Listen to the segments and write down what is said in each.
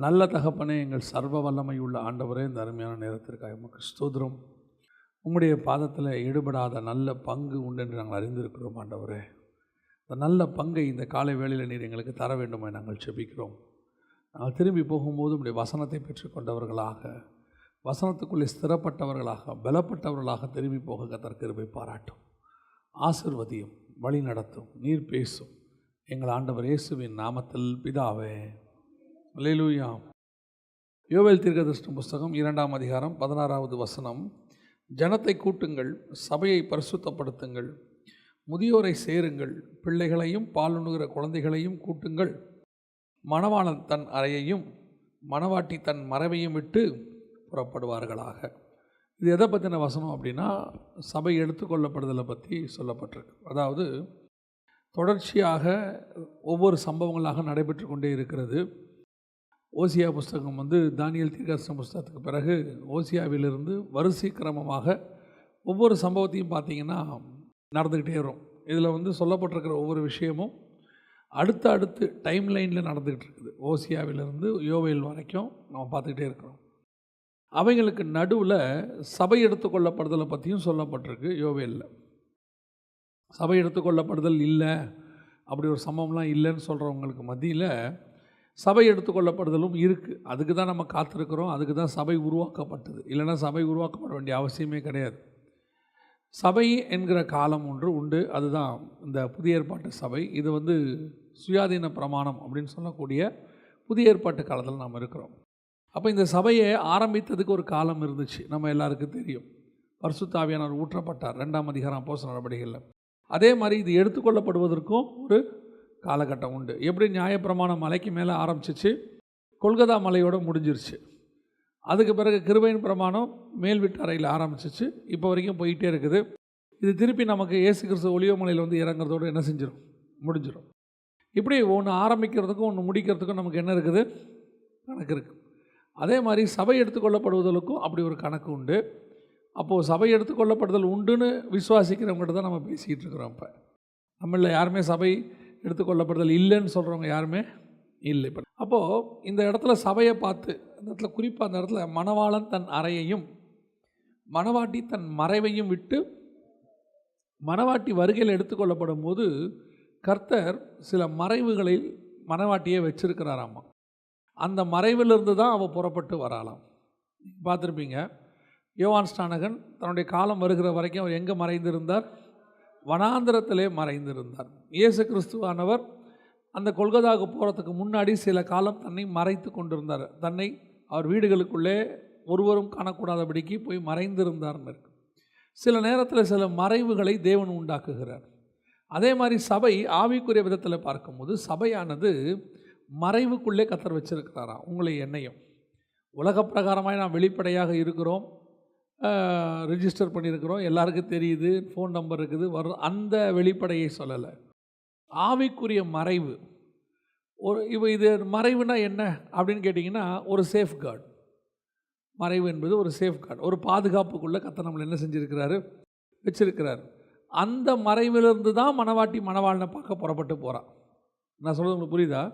நல்ல தகப்பனே, எங்கள் சர்வ வல்லமை உள்ள ஆண்டவரே, இந்த அருமையான நேரத்திற்காக உமக்கு ஸ்தோத்திரம். உம்முடைய பாதத்தில் ஈடுபடாத நல்ல பங்கு உண்டு என்று நாங்கள் அறிந்திருக்கிறோம் ஆண்டவரே. இந்த நல்ல பங்கை இந்த காலை வேளையில் நீர் எங்களுக்கு தர வேண்டுமே நாங்கள் செபிக்கிறோம். நாங்கள் திரும்பி போகும்போது உம்முடைய வசனத்தை பெற்றுக்கொண்டவர்களாக, வசனத்துக்குள்ளே ஸ்திரப்பட்டவர்களாக, பலப்பட்டவர்களாக திரும்பி போக கர்த்தர் கிருபை பாராட்டும். ஆசீர்வதியும், வழி நடத்தும், நீர் பேசும். எங்கள் ஆண்டவர் இயேசுவின் நாமத்தில் பிதாவே, அல்லேலூயா. யோவேல் தீர்க்கதரிசன புஸ்தகம் 2ஆம் அதிகாரம் 16வது வசனம். ஜனத்தை கூட்டுங்கள், சபையை பரிசுத்தப்படுத்துங்கள், முதியோரை சேருங்கள், பிள்ளைகளையும் பாலுண்ணுகிற குழந்தைகளையும் கூட்டுங்கள். மணவாளன் தன் அறையையும் மணவாட்டி தன் மறைவையும் விட்டு புறப்படுவார்களாக. இது எதை பற்றின வசனம் அப்படின்னா, சபை எடுத்துக்கொள்ளப்படுதலை பற்றி சொல்லப்பட்டிருக்கு. அதாவது தொடர்ச்சியாக ஒவ்வொரு சம்பவங்களாக நடைபெற்று கொண்டே இருக்கிறது. ஓசியா புஸ்தகம் தானியேல் தீர்க்கதரிசன புஸ்தகத்துக்கு பிறகு ஓசியாவிலிருந்து வரிசை கிரமமாக ஒவ்வொரு சம்பவத்தையும் பார்த்திங்கன்னா நடந்துக்கிட்டே வரும். இதில் சொல்லப்பட்டிருக்கிற ஒவ்வொரு விஷயமும் அடுத்து டைம் லைனில் நடந்துக்கிட்டு இருக்குது. ஓசியாவிலிருந்து யோவேல் வரைக்கும் நம்ம பார்த்துக்கிட்டே இருக்கிறோம். அவைங்களுக்கு நடுவில் சபை எடுத்துக்கொள்ளப்படுதலை பற்றியும் சொல்லப்பட்டிருக்கு. யோவேலில் சபை எடுத்துக்கொள்ளப்படுதல் இல்லை, அப்படி ஒரு சம்பவம்லாம் இல்லைன்னு சொல்கிறவங்களுக்கு மத்தியில் சபை எடுத்துக்கொள்ளப்படுதலும் இருக்குது. அதுக்கு தான் நம்ம காத்திருக்கிறோம். அதுக்கு தான் சபை உருவாக்கப்பட்டது. இல்லைன்னா சபை உருவாக்கப்பட வேண்டிய அவசியமே கிடையாது. சபை என்கிற காலம் ஒன்று உண்டு. அதுதான் இந்த புதிய ஏற்பாட்டு சபை. இது சுயாதீன பிரமாணம் அப்படின்னு சொல்லக்கூடிய புதிய ஏற்பாட்டு காலத்தில் நாம் இருக்கிறோம். அப்போ இந்த சபையை ஆரம்பித்ததுக்கு ஒரு காலம் இருந்துச்சு, நம்ம எல்லாருக்கும் தெரியும். பரிசுத்த ஆவியானவர் ஊற்றப்பட்டார் 2ஆம் அதிகாரம் அப்போஸ்தலர் நடவடிக்கைகளில். அதே மாதிரி இது எடுத்துக்கொள்ளப்படுவதற்கும் ஒரு காலகட்டம் உண்டு. எப்படி நியாயப்பிரமாணம் மலைக்கு மேலே ஆரம்பிச்சிச்சு, கொல்கத்தா மலையோடு முடிஞ்சிருச்சு. அதுக்கு பிறகு கிருபையின் பிரமாணம் மேல் வீட்டு அறையில் ஆரம்பிச்சிச்சு, இப்போ வரைக்கும் போயிட்டே இருக்குது. இது திருப்பி நமக்கு இயேசு கிறிஸ்து ஒலிவமலையில் இறங்குறதோடு என்ன செஞ்சிடும், முடிஞ்சிடும். இப்படி ஒன்று ஆரம்பிக்கிறதுக்கும் ஒன்று முடிக்கிறதுக்கும் நமக்கு என்ன இருக்குது, கணக்கு இருக்குது. அதே மாதிரி சபை எடுத்துக்கொள்ளப்படுவதற்கும் அப்படி ஒரு கணக்கு உண்டு. அப்போது சபை எடுத்துக்கொள்ளப்படுதல் உண்டுன்னு விசுவாசிக்கிறவங்ககிட்ட தான் நம்ம பேசிக்கிட்டு இருக்கிறோம். இப்போ நம்மள யாருமே சபை எடுத்துக்கொள்ளப்படுதல் இல்லைன்னு சொல்கிறவங்க யாருமே இல்லை. இப்போ அப்போது இந்த இடத்துல சபையை பார்த்து, அந்த இடத்துல குறிப்பாக அந்த இடத்துல மணவாளன் தன் அறையையும் மணவாட்டி தன் மறைவையும் விட்டு, மணவாட்டி வருகையில் எடுத்துக்கொள்ளப்படும் போது கர்த்தர் சில மறைவுகளில் மணவாட்டியை வச்சிருக்கிறாராமா. அந்த மறைவிலிருந்து தான் அவள் புறப்பட்டு வராலாம். பார்த்துருப்பீங்க, யோவான் ஸ்நானகன் தன்னுடைய காலம் வருகிற வரைக்கும் அவர் எங்கே மறைந்திருந்தார், வனாந்திரத்திலே மறைந்திருந்தார். இயேசு கிறிஸ்துவானவர் அந்த கொல்கத்தாவுக்கு போகிறதுக்கு முன்னாடி சில காலம் தன்னை மறைத்து கொண்டிருந்தார். தன்னை அவர் வீடுகளுக்குள்ளே ஒருவரும் காணக்கூடாதபடிக்கு போய் மறைந்திருந்தார்னு இருக்கு. சில நேரத்தில் சில மறைவுகளை தேவன் உண்டாக்குகிறார். அதே மாதிரி சபை ஆவிக்குரிய விதத்தில் பார்க்கும்போது சபையானது மறைவுக்குள்ளே கர்த்தர் வச்சிருக்கிறாராம். உங்களை என்னையும் உலக பிரகாரமாக நாம் வெளிப்படையாக இருக்கிறோம், ரிஜிஸ்டர் பண்ணியிருக்கிறோம், எல்லாருக்கும் தெரியுது, ஃபோன் நம்பர் இருக்குது, வரும். அந்த வெளிப்படையை சொல்லலை. ஆவிக்குரிய மறைவு இது மறைவுனா என்ன அப்படின்னு கேட்டிங்கன்னா, ஒரு சேஃப்கார்டு. மறைவு என்பது ஒரு சேஃப்கார்டு, ஒரு பாதுகாப்புக்குள்ளே கர்த்தர் நம்மளை என்ன செஞ்சுருக்கிறாரு, வச்சிருக்கிறார். அந்த மறைவிலிருந்து தான் மணவாட்டி மணவாளனை பார்க்க புறப்பட்டு போகிறான். நான் சொல்கிறது உங்களுக்கு புரியுதா?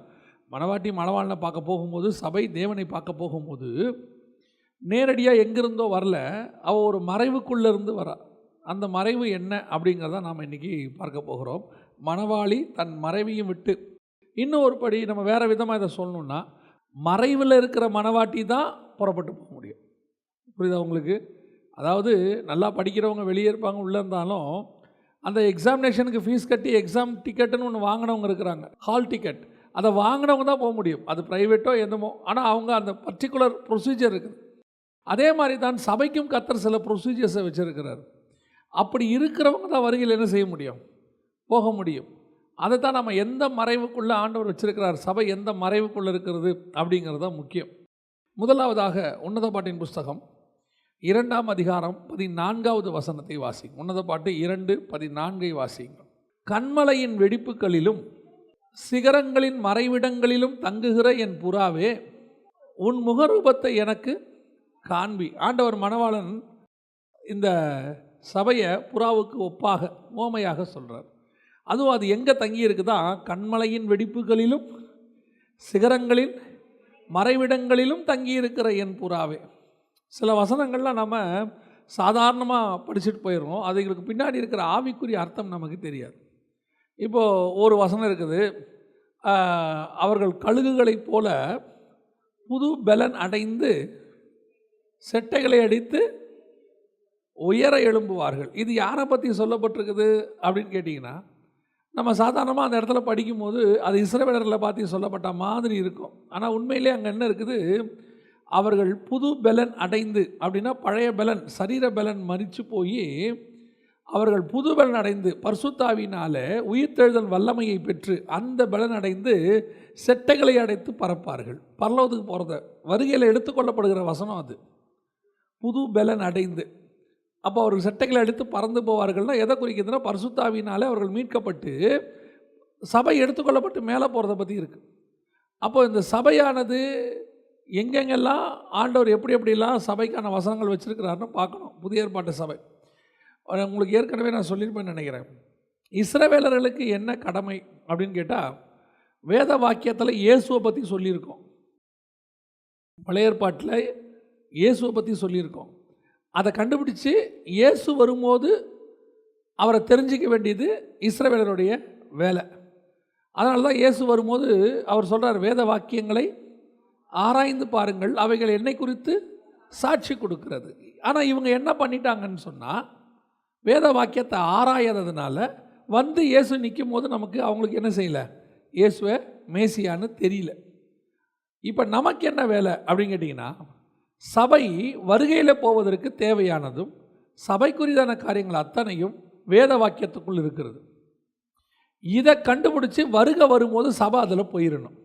மணவாட்டி மணவாளனை பார்க்க போகும்போது, சபை தேவனை பார்க்க போகும்போது நேரடியாக எங்கிருந்தோ வரல, அவள் ஒரு மறைவுக்குள்ளேருந்து வரா. அந்த மறைவு என்ன அப்படிங்கிறத நாம் இன்றைக்கி பார்க்க போகிறோம். மணவாளி தன் மறைவையும் விட்டு, இன்னும் ஒரு படி நம்ம வேறு விதமாக இதை சொல்லணுன்னா, மறைவில் இருக்கிற மணவாட்டி தான் புறப்பட்டு போக முடியும். புரியுதா உங்களுக்கு? அதாவது நல்லா படிக்கிறவங்க வெளியே இருப்பாங்க, உள்ளே இருந்தாலும் அந்த எக்ஸாமினேஷனுக்கு ஃபீஸ் கட்டி எக்ஸாம் டிக்கெட்டுன்னு ஒன்று வாங்கினவங்க இருக்கிறாங்க, ஹால் டிக்கெட். அதை வாங்கினவங்க தான் போக முடியும். அது ப்ரைவேட்டோ என்னமோ, ஆனால் அவங்க அந்த பர்டிகுலர் ப்ரொசீஜர் இருக்குது. அதே மாதிரி தான் சபைக்கும் கர்த்தர் சில ப்ரொசீஜர்ஸை வச்சுருக்கிறார். அப்படி இருக்கிறவங்க தான் வருகையில் என்ன செய்ய முடியும், போக முடியும். அதை தான் நம்ம எந்த மறைவுக்குள்ளே ஆண்டவர் வச்சிருக்கிறார், சபை எந்த மறைவுக்குள்ளே இருக்கிறது அப்படிங்கிறது தான் முக்கியம். முதலாவதாக உன்னத பாட்டின் புஸ்தகம் 2ஆம் அதிகாரம் 14வது வசனத்தை வாசிங்க. உன்னத பாட்டு 2:14 வாசிங்க. கண்மலையின் வெடிப்புகளிலும் சிகரங்களின் மறைவிடங்களிலும் தங்குகிற என் புறாவே, உன் முகரூபத்தை எனக்கு காண்பி. ஆண்டவர் மணவாளன் இந்த சபையை புறாவுக்கு ஒப்பாக ஓமையாக சொல்கிறார். அதுவும் அது எங்கே தங்கி இருக்குதா, கண்மலையின் வெடிப்புகளிலும் சிகரங்களின் மறைவிடங்களிலும் தங்கியிருக்கிற என் புறாவே. சில வசனங்கள்லாம் நம்ம சாதாரணமாக படிச்சுட்டு போயிடுறோம். அதுங்களுக்கு பின்னாடி இருக்கிற ஆவிக்குரிய அர்த்தம் நமக்கு தெரியாது. இப்போது ஒரு வசனம் இருக்குது, அவர்கள் கழுகுகளைப் போல புது பலன் அடைந்து செட்டைகளை அடித்து உயர எழும்புவார்கள். இது யாரை பற்றி சொல்லப்பட்டிருக்குது அப்படின்னு கேட்டிங்கன்னா, நம்ம சாதாரணமாக அந்த இடத்துல படிக்கும்போது அது இஸ்ரவேலர்களை பார்த்து சொல்லப்பட்ட மாதிரி இருக்கும். ஆனால் உண்மையிலே அங்கே என்ன இருக்குது, அவர்கள் புது பலன் அடைந்து அப்படின்னா பழைய பலன், சரீர பலன் மரித்து போய் அவர்கள் புது பலன் அடைந்து பரிசுத்தாவினால உயிர்த்தெழுதல் வல்லமையை பெற்று அந்த பலன் அடைந்து செட்டைகளை அடைத்து பறப்பார்கள். பரலோகத்துக்கு போகிறத வருகையில் எடுத்துக்கொள்ளப்படுகிற வசனம் அது. புது பலன் அடைந்து, அப்போ அவர்கள் செட்டைகளை அடித்து பறந்து போவார்கள்னா எதை குறிக்குதுன்னா, பரிசுத்தாவினாலே அவர்கள் மீட்கப்பட்டு சபை எடுத்துக்கொள்ளப்பட்டு மேலே போகிறத பற்றி இருக்குது. அப்போ இந்த சபையானது எங்கெங்கெல்லாம் ஆண்டவர் எப்படி எப்படிலாம் சபைக்கான வசனங்கள் வச்சுருக்கிறாருன்னு பார்க்கணும். புதிய ஏற்பாட்டு சபை உங்களுக்கு ஏற்கனவே நான் சொல்லியிருப்பேன்னு நினைக்கிறேன். இஸ்ரவேலர்களுக்கு என்ன கடமை அப்படின்னு கேட்டால், வேத வாக்கியத்தில் இயேசுவை பற்றி சொல்லியிருக்கோம். பழைய ஏற்பாட்டில் இயேசுவை பற்றி சொல்லியிருக்கோம். அதை கண்டுபிடிச்சி இயேசு வரும்போது அவரை தெரிஞ்சிக்க வேண்டியது இஸ்ரவேலருடைய வேலை. அதனால தான் இயேசு வரும்போது அவர் சொல்கிறார், வேத வாக்கியங்களை ஆராய்ந்து பாருங்கள், அவைகள் என்னை குறித்து சாட்சி கொடுக்கிறது. ஆனால் இவங்க என்ன பண்ணிட்டாங்கன்னு சொன்னால், வேத வாக்கியத்தை ஆராயாததுனால வந்து இயேசு நிற்கும் போது நமக்கு அவங்களுக்கு என்ன செய்யலை, இயேசுவை மேசியான்னு தெரியல. இப்போ நமக்கு என்ன வேலை அப்படின்னு கேட்டிங்கன்னா, சபை வருகையில் போவதற்கு தேவையானதும் சபைக்குரியதான காரியங்கள் அத்தனையும் வேத வாக்கியத்துக்குள் இருக்கிறது. இதை கண்டுபிடிச்சி வரும்போது சபை அதில் போயிடணும்.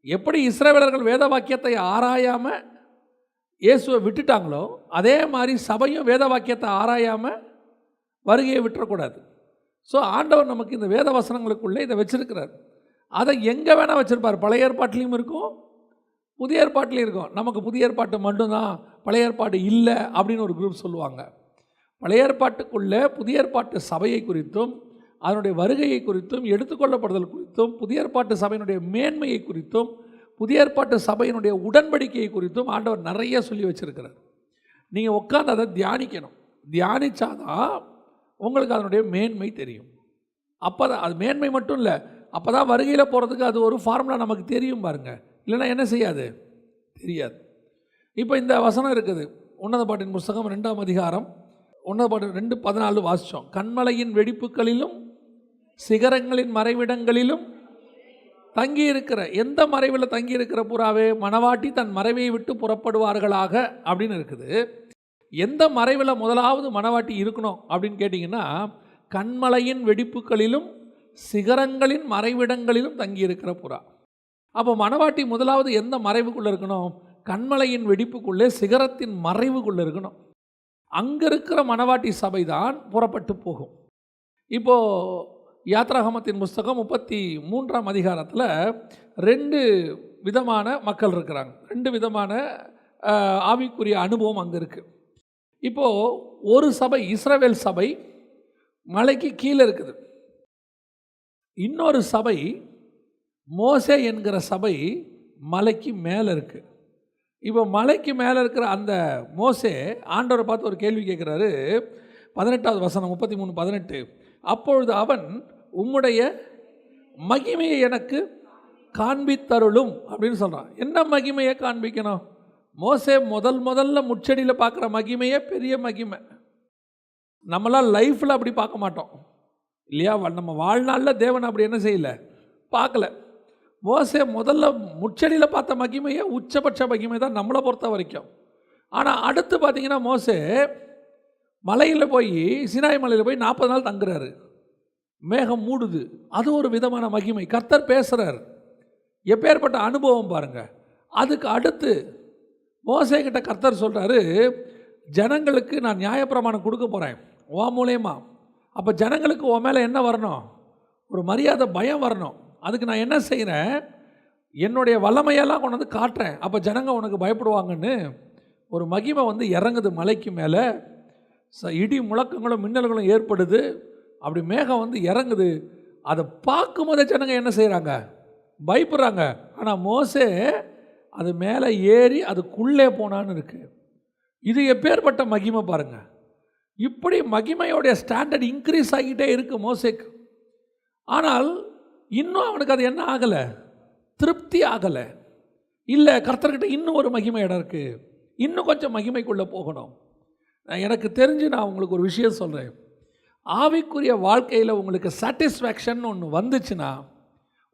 எப்படி இஸ்ரவேலர்கள் வேத வாக்கியத்தை ஆராயாமல் இயேசுவை விட்டுட்டாங்களோ, அதே மாதிரி சபையும் வேத வாக்கியத்தை ஆராயாமல் வருகையை விட்டுறக்கூடாது. ஸோ ஆண்டவர் நமக்கு இந்த வேத வசனங்களுக்குள்ளே இதை வச்சுருக்கிறார். அதை எங்கே வேணால் வச்சுருப்பார். பழைய ஏற்பாட்டிலையும் இருக்கும், புதிய ஏற்பாட்டிலையும் இருக்கும். நமக்கு புதிய ஏற்பாட்டு மட்டும்தான், பழைய ஏற்பாடு இல்லை அப்படின்னு ஒரு குரூப் சொல்லுவாங்க. பழைய ஏற்பாட்டுக்குள்ளே புதிய ஏற்பாட்டு சபையை குறித்தும் அதனுடைய வருகையை குறித்தும் எடுத்துக்கொள்ளப்படுதல் குறித்தும் புதிய ஏற்பாட்டு சபையினுடைய மேன்மையை குறித்தும் புதிய ஏற்பாட்டு சபையினுடைய உடன்படிக்கையை குறித்தும் ஆண்டவர் நிறைய சொல்லி வச்சுருக்கிறார். நீங்கள் உட்காந்து அதை தியானிக்கணும். தியானித்தாதான் உங்களுக்கு அதனுடைய மேன்மை தெரியும். அப்போ தான் அது மேன்மை மட்டும் இல்லை, அப்போ தான் வருகையில் போகிறதுக்கு அது ஒரு ஃபார்முலா நமக்கு தெரியும் பாருங்கள். இல்லைன்னா என்ன செய்யாது, தெரியாது. இப்போ இந்த வசனம் இருக்குது, உன்னத பாட்டின் புஸ்தகம் 2ஆம் அதிகாரம் உன்னத பாட்டு 2:14 வாசித்தோம். கண்மலையின் வெடிப்புகளிலும் சிகரங்களின் மறைவிடங்களிலும் தங்கியிருக்கிற, எந்த மறைவில் தங்கியிருக்கிற புறாவே, மணவாட்டி தன் மறைவை விட்டு புறப்படுவார்களாக அப்படின்னு இருக்குது. எந்த மறைவில் முதலாவது மணவாட்டி இருக்கணும் அப்படின்னு கேட்டிங்கன்னா, கண்மலையின் வெடிப்புகளிலும் சிகரங்களின் மறைவிடங்களிலும் தங்கியிருக்கிற புறா. அப்போ மணவாட்டி முதலாவது எந்த மறைவுக்குள்ளே இருக்கணும், கண்மலையின் வெடிப்புக்குள்ளே சிகரத்தின் மறைவுக்குள்ளே இருக்கணும். அங்கே இருக்கிற மணவாட்டி சபை தான் புறப்பட்டு போகும். இப்போது யாத்ராகமத்தின் புஸ்தகம் 33ஆம் அதிகாரத்தில் 2 விதமான மக்கள் இருக்கிறாங்க. 2 விதமான ஆவிக்குரிய அனுபவம் அங்கே இருக்குது. இப்போது ஒரு சபை, இஸ்ரவேல் சபை மலைக்கு கீழே இருக்குது. இன்னொரு சபை, மோசே என்கிற சபை மலைக்கு மேலே இருக்குது. இப்போ மலைக்கு மேலே இருக்கிற அந்த மோசே ஆண்டவரை பார்த்து ஒரு கேள்வி கேட்குறாரு. 18வது வசனம் 33:18. அப்பொழுது அவன், உம்முடைய மகிமையை எனக்கு காண்பித்தருளும் அப்படின்னு சொல்கிறான். என்ன மகிமையை காண்பிக்கணும்? மோசே முதல்ல முச்செடியில் பார்க்குற மகிமையே பெரிய மகிமை. நம்மளாம் லைஃப்பில் அப்படி பார்க்க மாட்டோம் இல்லையா? நம்ம வாழ்நாளில் தேவன் அப்படி என்ன செய்யலை, பார்க்கல. மோசே முதல்ல முச்செடியில் பார்த்த மகிமையே உச்சபட்ச மகிமை தான் நம்மளை பொறுத்த வரைக்கும். ஆனால் அடுத்து பார்த்திங்கன்னா, மோசே மலையில் போய், சினாய் மலையில் போய் 40 நாள் தங்குறாரு. மேகம் மூடுது, அது ஒரு விதமான மகிமை. கர்த்தர் பேசுகிறார், எப்பேற்பட்ட அனுபவம் பாருங்கள். அதுக்கு அடுத்து மோசே கிட்ட கர்த்தர் சொல்கிறாரு, ஜனங்களுக்கு நான் நியாயப்பிரமாணம் கொடுக்க போகிறேன் உன் மூலயமா. அப்போ ஜனங்களுக்கு உன் மேலே என்ன வரணும், ஒரு மரியாதை, பயம் வரணும். அதுக்கு நான் என்ன செய்கிறேன், என்னுடைய வல்லமையெல்லாம் கொண்டு வந்து காட்டுறேன். அப்போ ஜனங்க உனக்கு பயப்படுவாங்கன்னு ஒரு மகிமை வந்து இறங்குது மலைக்கு மேலே. இடி முழக்கங்களும் மின்னல்களும் ஏற்படுது. அப்படி மேகம் வந்து இறங்குது. அதை பார்க்கும்போதே ஜனங்க என்ன செய்கிறாங்க, பயப்படுறாங்க. ஆனால் மோசே அது மேலே ஏறி அதுக்குள்ளே போனான்னு இருக்குது. இது எப்பேற்பட்ட மகிமை பாருங்கள். இப்படி மகிமையோடைய ஸ்டாண்டர்ட் இன்க்ரீஸ் ஆகிட்டே இருக்குது மோசேக்கு. ஆனால் இன்னும் அவனுக்கு அது என்ன ஆகலை, திருப்தி ஆகலை. இல்லை, கர்த்தர்கிட்ட இன்னும் ஒரு மகிமை இடம் இருக்குது, இன்னும் கொஞ்சம் மகிமைக்குள்ளே போகணும். எனக்கு தெரிஞ்சு நான் உங்களுக்கு ஒரு விஷயம் சொல்கிறேன். ஆவிக்குரிய வாழ்க்கையில் உங்களுக்கு சாட்டிஸ்ஃபேக்ஷன் ஒன்று வந்துச்சுன்னா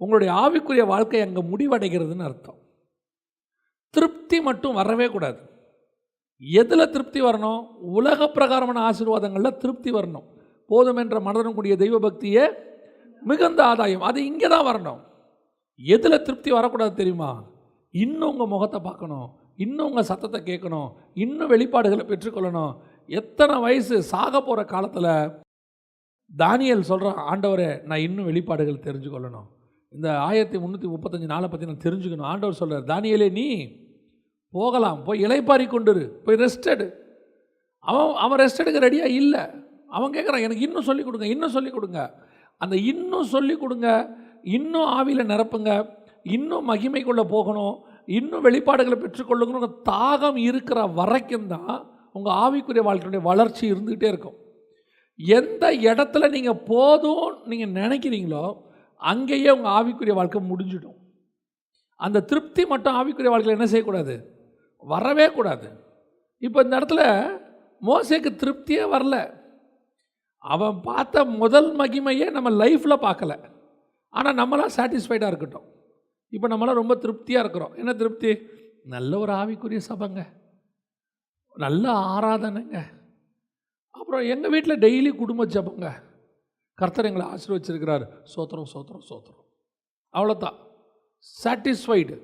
உங்களுடைய ஆவிக்குரிய வாழ்க்கை அங்கே முடிவடைகிறதுன்னு அர்த்தம். திருப்தி மட்டும் வரவே கூடாது. எதில் திருப்தி வரணும்? உலக பிரகாரமான ஆசீர்வாதங்களில் திருப்தி வரணும். போதும் என்ற மனதுடன் கூடிய தெய்வ பக்தியே மிகுந்த ஆதாயம், அது இங்கே தான் வரணும். எதில் திருப்தி வரக்கூடாது தெரியுமா? இன்னும் உங்கள் முகத்தை பார்க்கணும், இன்னும் உங்கள் சத்தத்தை கேட்கணும், இன்னும் வெளிப்பாடுகளை பெற்றுக்கொள்ளணும். எத்தனை வயசு சாக போகிற காலத்தில் தானியேல் சொல்கிறான், ஆண்டவரே நான் இன்னும் வெளிப்பாடுகள் தெரிஞ்சுக்கொள்ளணும், இந்த 1335 நாளை பற்றி நான் தெரிஞ்சுக்கணும். ஆண்டவர் சொல்கிறார், தானியேலே நீ போகலாம், போய் இளைப்பாரி கொண்டுரு, போய் ரெஸ்ட் எடு. அவன் ரெஸ்ட் எடுக்க ரெடியாக இல்லை. அவன் கேட்குறான், எனக்கு இன்னும் சொல்லிக் கொடுங்க, இன்னும் சொல்லிக் கொடுங்க. அந்த இன்னும் சொல்லிக் கொடுங்க, இன்னும் ஆவியில் நிரப்புங்க, இன்னும் மகிமைக்குள்ளே போகணும், இன்னும் வெளிப்பாடுகளை பெற்றுக்கொள்ளுங்கிற தாகம் இருக்கிற வரைக்கும் தான் உங்கள் ஆவிக்குரிய வாழ்க்கையுடைய வளர்ச்சி இருந்துக்கிட்டே இருக்கும். எந்த இடத்துல நீங்கள் போதும் நீங்கள் நினைக்கிறீங்களோ அங்கேயே உங்கள் ஆவிக்குரிய வாழ்க்கை முடிஞ்சிடும். அந்த திருப்தி மட்டும் ஆவிக்குரிய வாழ்க்கையில் என்ன செய்யக்கூடாது, வரவே கூடாது. இப்போ இந்த இடத்துல மோசேக்கு திருப்தியே வரல. அவன் பார்த்த முதல் மகிமையே நம்ம லைஃப்பில் பார்க்கல. ஆனால் நம்மளாம் சாட்டிஸ்ஃபைடாக இருக்கட்டும். இப்போ நம்மளாம் ரொம்ப திருப்தியாக இருக்கிறோம். என்ன திருப்தி? நல்ல ஒரு ஆவிக்குரிய சபைங்க, நல்ல ஆராதனைங்க, அப்புறம் எங்கள் வீட்டில் டெய்லி குடும்ப ஜபங்க, கர்த்தர் எங்களை ஆசீர்வச்சிருக்கிறார், சோத்திரம் சோத்திரம் சோத்திரம், அவ்வளோதான், சாட்டிஸ்ஃபைடு.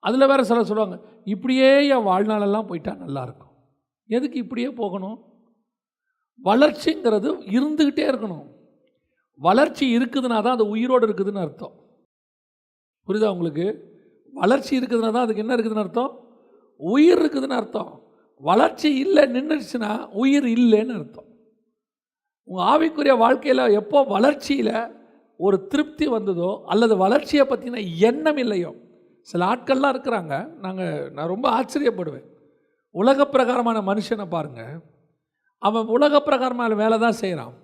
அதில் வேறு சில சொல்லுவாங்க, இப்படியே என் வாழ்நாளெல்லாம் போயிட்டா நல்லாயிருக்கும். எதுக்கு இப்படியே போகணும்? வளர்ச்சிங்கிறது இருந்துக்கிட்டே இருக்கணும். வளர்ச்சி இருக்குதுன்னா தான் அது உயிரோடு இருக்குதுன்னு அர்த்தம். புரியுதா உங்களுக்கு? வளர்ச்சி இருக்குதுன்னா தான் அதுக்கு என்ன இருக்குதுன்னு அர்த்தம், உயிர் இருக்குதுன்னு அர்த்தம். வளர்ச்சி இல்லை, நின்றுச்சுன்னா உயிர் இல்லைன்னு அர்த்தம். உங்கள் ஆவிக்குரிய வாழ்க்கையில் எப்போ வளர்ச்சியில் ஒரு திருப்தி வந்ததோ அல்லது வளர்ச்சியை பற்றின எண்ணம் இல்லையோ, சில ஆட்கள்லாம் இருக்கிறாங்க, நான் ரொம்ப ஆச்சரியப்படுவேன். உலக பிரகாரமான மனுஷனை பாருங்கள், அவன் உலக பிரகாரமான வேலை தான் செய்கிறான்,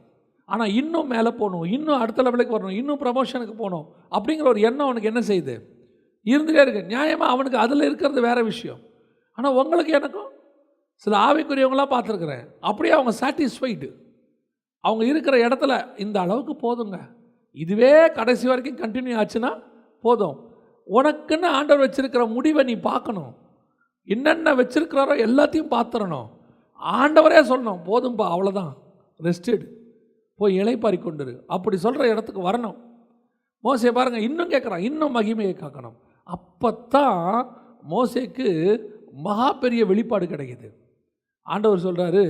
ஆனால் இன்னும் மேலே போகணும், இன்னும் அடுத்த லெவலுக்கு வரணும், இன்னும் ப்ரமோஷனுக்கு போகணும் அப்படிங்கிற ஒரு எண்ணம் அவனுக்கு என்ன செய்யுது, இருந்துகிட்டே இருக்கு. நியாயமாக அவனுக்கு அதில் இருக்கிறது வேறு விஷயம். ஆனால் உங்களுக்கு எனக்கும் சில ஆவிக்குரியவங்களாம் பார்த்துருக்குறேன், அப்படியே அவங்க சாட்டிஸ்ஃபைடு. அவங்க இருக்கிற இடத்துல இந்த அளவுக்கு போதுங்க, இதுவே கடைசி வரைக்கும் கண்டினியூ ஆச்சுன்னா போதும். உனக்குன்னு ஆண்டவர் வச்சுருக்கிற முடிவை நீ பார்க்கணும். என்னென்ன வச்சுருக்கிறாரோ எல்லாத்தையும் பார்த்துடணும். ஆண்டவரே சொல்லணும், போதும்பா அவ்வளோதான், ரெஸ்டெடு, போய் இளைப்பாரி கொண்டுரு, அப்படி சொல்கிற இடத்துக்கு வரணும். மோசே பாருங்கள், இன்னும் கேட்குறான், இன்னும் மகிமையை காக்கணும். அப்போ தான் மோசேக்கு மகா பெரிய வெளிப்பாடு கிடைக்கிது. ஆண்டவர் சொல்கிறாரு,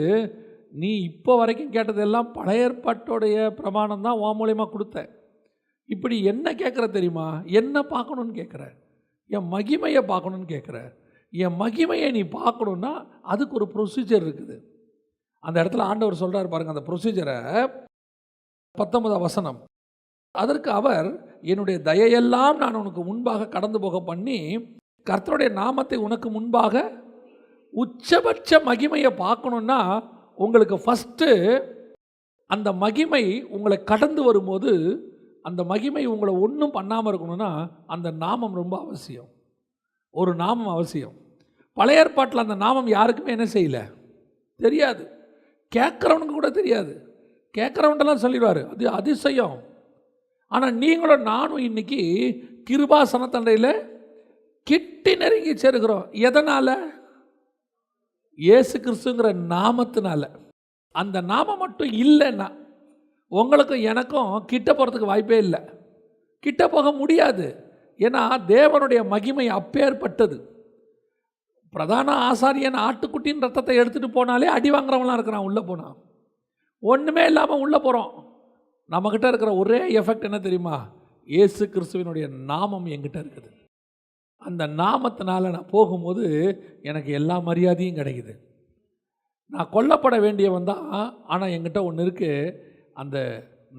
நீ இப்போ வரைக்கும் கேட்டதெல்லாம் பழைய ஏற்பாட்டோடைய பிரமாணம் தான் உன் மூலியமாக கொடுத்த. இப்படி என்ன கேட்குற தெரியுமா? என்ன பார்க்கணுன்னு கேட்குற, என் மகிமையை பார்க்கணுன்னு கேட்குற. என் மகிமையை நீ பார்க்கணுன்னா அதுக்கு ஒரு ப்ரொசீஜர் இருக்குது. அந்த இடத்துல ஆண்டவர் சொல்கிறார் பாருங்கள், அந்த ப்ரொசீஜரை 19 வசனம். அதற்கு அவர், என்னுடைய தயையெல்லாம் நான் உனக்கு முன்பாக கடந்து போக பண்ணி கர்த்தருடைய நாமத்தை உனக்கு முன்பாக உச்சபட்ச மகிமையை பார்க்கணுன்னா உங்களுக்கு ஃபஸ்ட்டு அந்த மகிமை உங்களை கடந்து வரும்போது, அந்த மகிமை உங்களை ஒன்றும் பண்ணாமல் இருக்கணும்னா அந்த நாமம் ரொம்ப அவசியம். ஒரு நாமம் அவசியம். பழைய ஏற்பாட்டில் அந்த நாமம் யாருக்குமே என்ன செய்யலை, தெரியாது. கேட்குறவனுக்கு கூட தெரியாது. கேட்குறவன்ட்டெல்லாம் சொல்லிடுவார், அது அதிசயம். ஆனால் நீங்களும் நானும் இன்றைக்கி கிருபாசனத்தண்டையில் கிட்டி நெருங்கி சேருகிறோம். எதனால்? இயேசு கிறிஸ்துங்கிற நாமத்தினால. அந்த நாமம் மட்டும் இல்லைன்னா உங்களுக்கும் எனக்கும் கிட்ட போகிறதுக்கு வாய்ப்பே இல்லை, கிட்ட போக முடியாது. ஏன்னா தேவனுடைய மகிமை அப்பேற்பட்டது. பிரதான ஆசாரியன் ஆட்டுக்குட்டின் ரத்தத்தை எடுத்துகிட்டு போனாலே அடி வாங்குறவங்களாம் இருக்கிறான். உள்ளே போனால் ஒன்றுமே இல்லாமல் உள்ளே போகிறோம். நம்மக்கிட்ட இருக்கிற ஒரே எஃபெக்ட் என்ன தெரியுமா? இயேசு கிறிஸ்துவினுடைய நாமம் என்கிட்ட இருக்குது. அந்த நாமத்தினால நான் போகும்போது எனக்கு எல்லா மரியாதையும் கிடைக்குது. நான் கொல்லப்பட வேண்டியவன் தான், ஆனால் என்கிட்ட ஒன்று இருக்குது, அந்த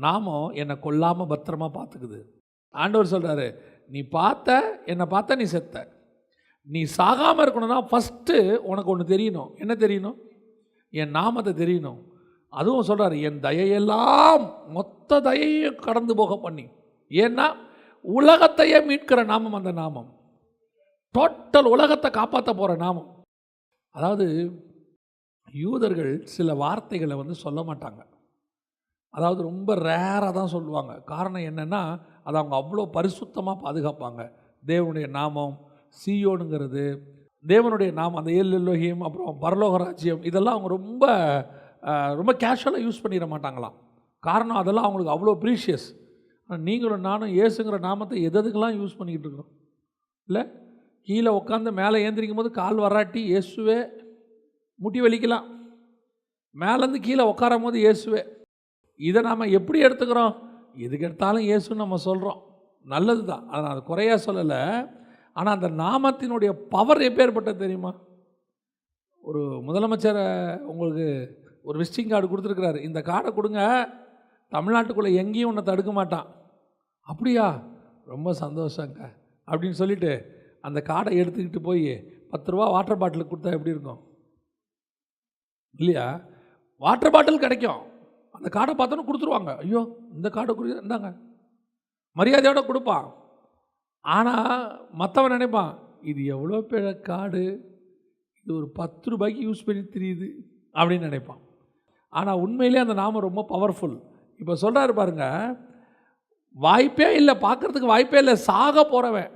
நாமம் என்னை கொல்லாமல் பத்திரமா பார்த்துக்குது. ஆண்டவர் சொல்கிறாரு, நீ என்னை பார்த்த நீ செத்த, நீ சாகாமல் இருக்கணும்னா ஃபஸ்ட்டு உனக்கு ஒன்று தெரியணும். என்ன தெரியணும்? என் நாமத்தை தெரியணும். அதுவும் சொல்கிறார், என் தயையெல்லாம் மொத்த தயையும் கடந்து போக பண்ணி. ஏன்னா உலகத்தையே மீட்கிற நாமம் அந்த நாமம். டோட்டல் உலகத்தை காப்பாற்ற போகிற நாமம். அதாவது யூதர்கள் சில வார்த்தைகளை சொல்ல மாட்டாங்க. அதாவது ரொம்ப ரேராக தான் சொல்லுவாங்க. காரணம் என்னென்னா, அதை அவங்க அவ்வளோ பரிசுத்தமாக பாதுகாப்பாங்க. தேவனுடைய நாமம், சீயோனுங்கிறது தேவனுடைய நாமம், அந்த எல்லோஹிம், அப்புறம் பரலோக ராஜ்யம், இதெல்லாம் அவங்க ரொம்ப கேஷுவலாக யூஸ் பண்ணிட மாட்டாங்களாம். காரணம் அதெல்லாம் அவங்களுக்கு அவ்வளோ ப்ரீஷியஸ். ஆனால் நீங்களும் நானும் இயேசுங்கிற நாமத்தை எதுக்கெல்லாம் யூஸ் பண்ணிக்கிட்டு இருக்கிறோம்? இல்லை, கீழே உட்காந்து மேலே ஏந்திரிக்கும் போது கால் வராட்டி இயேசுவே, முட்டி வலிக்கலாம். மேலேருந்து கீழே உட்காரும் போது இயேசுவே. இதை நாம் எப்படி எடுத்துக்கிறோம்? எதுக்கு எடுத்தாலும் இயேசுன்னு நம்ம சொல்கிறோம். நல்லது தான், அதை நான் அதை குறையாக சொல்லலை. ஆனால் அந்த நாமத்தினுடைய பவர் எப்பேற்பட்டது தெரியுமா? ஒரு முதலமைச்சரை உங்களுக்கு ஒரு விசிட்டிங் கார்டு கொடுத்துருக்குறாரு. இந்த கார்டை கொடுங்க, தமிழ்நாட்டுக்குள்ளே எங்கேயும் ஒன்றை தடுக்க மாட்டான். அப்படியா? ரொம்ப சந்தோஷங்க அப்படின்னு சொல்லிவிட்டு அந்த கார்டை எடுத்துக்கிட்டு போய் 10 ரூபா வாட்டர் பாட்டிலுக்கு கொடுத்தா எப்படி இருக்கும்? இல்லையா? வாட்டர் பாட்டில் கிடைக்கும், அந்த கார்டை பார்த்தோன்னு கொடுத்துருவாங்க. ஐயோ, இந்த கார்டை இந்தாங்க, மரியாதையோடு கொடுப்பான். ஆனால் மற்றவன் நினைப்பான், இது எவ்வளோ பெரிய கார்டு, இது ஒரு 10 ரூபாய்க்கு யூஸ் பண்ணி தெரியுது அப்படின்னு நினைப்பான். ஆனால் உண்மையிலே அந்த நாமம் ரொம்ப பவர்ஃபுல். இப்போ சொல்கிறாரு பாருங்க, வாய்ப்பே இல்லை, பார்க்குறதுக்கு வாய்ப்பே இல்லை, சாக போகிறவன்,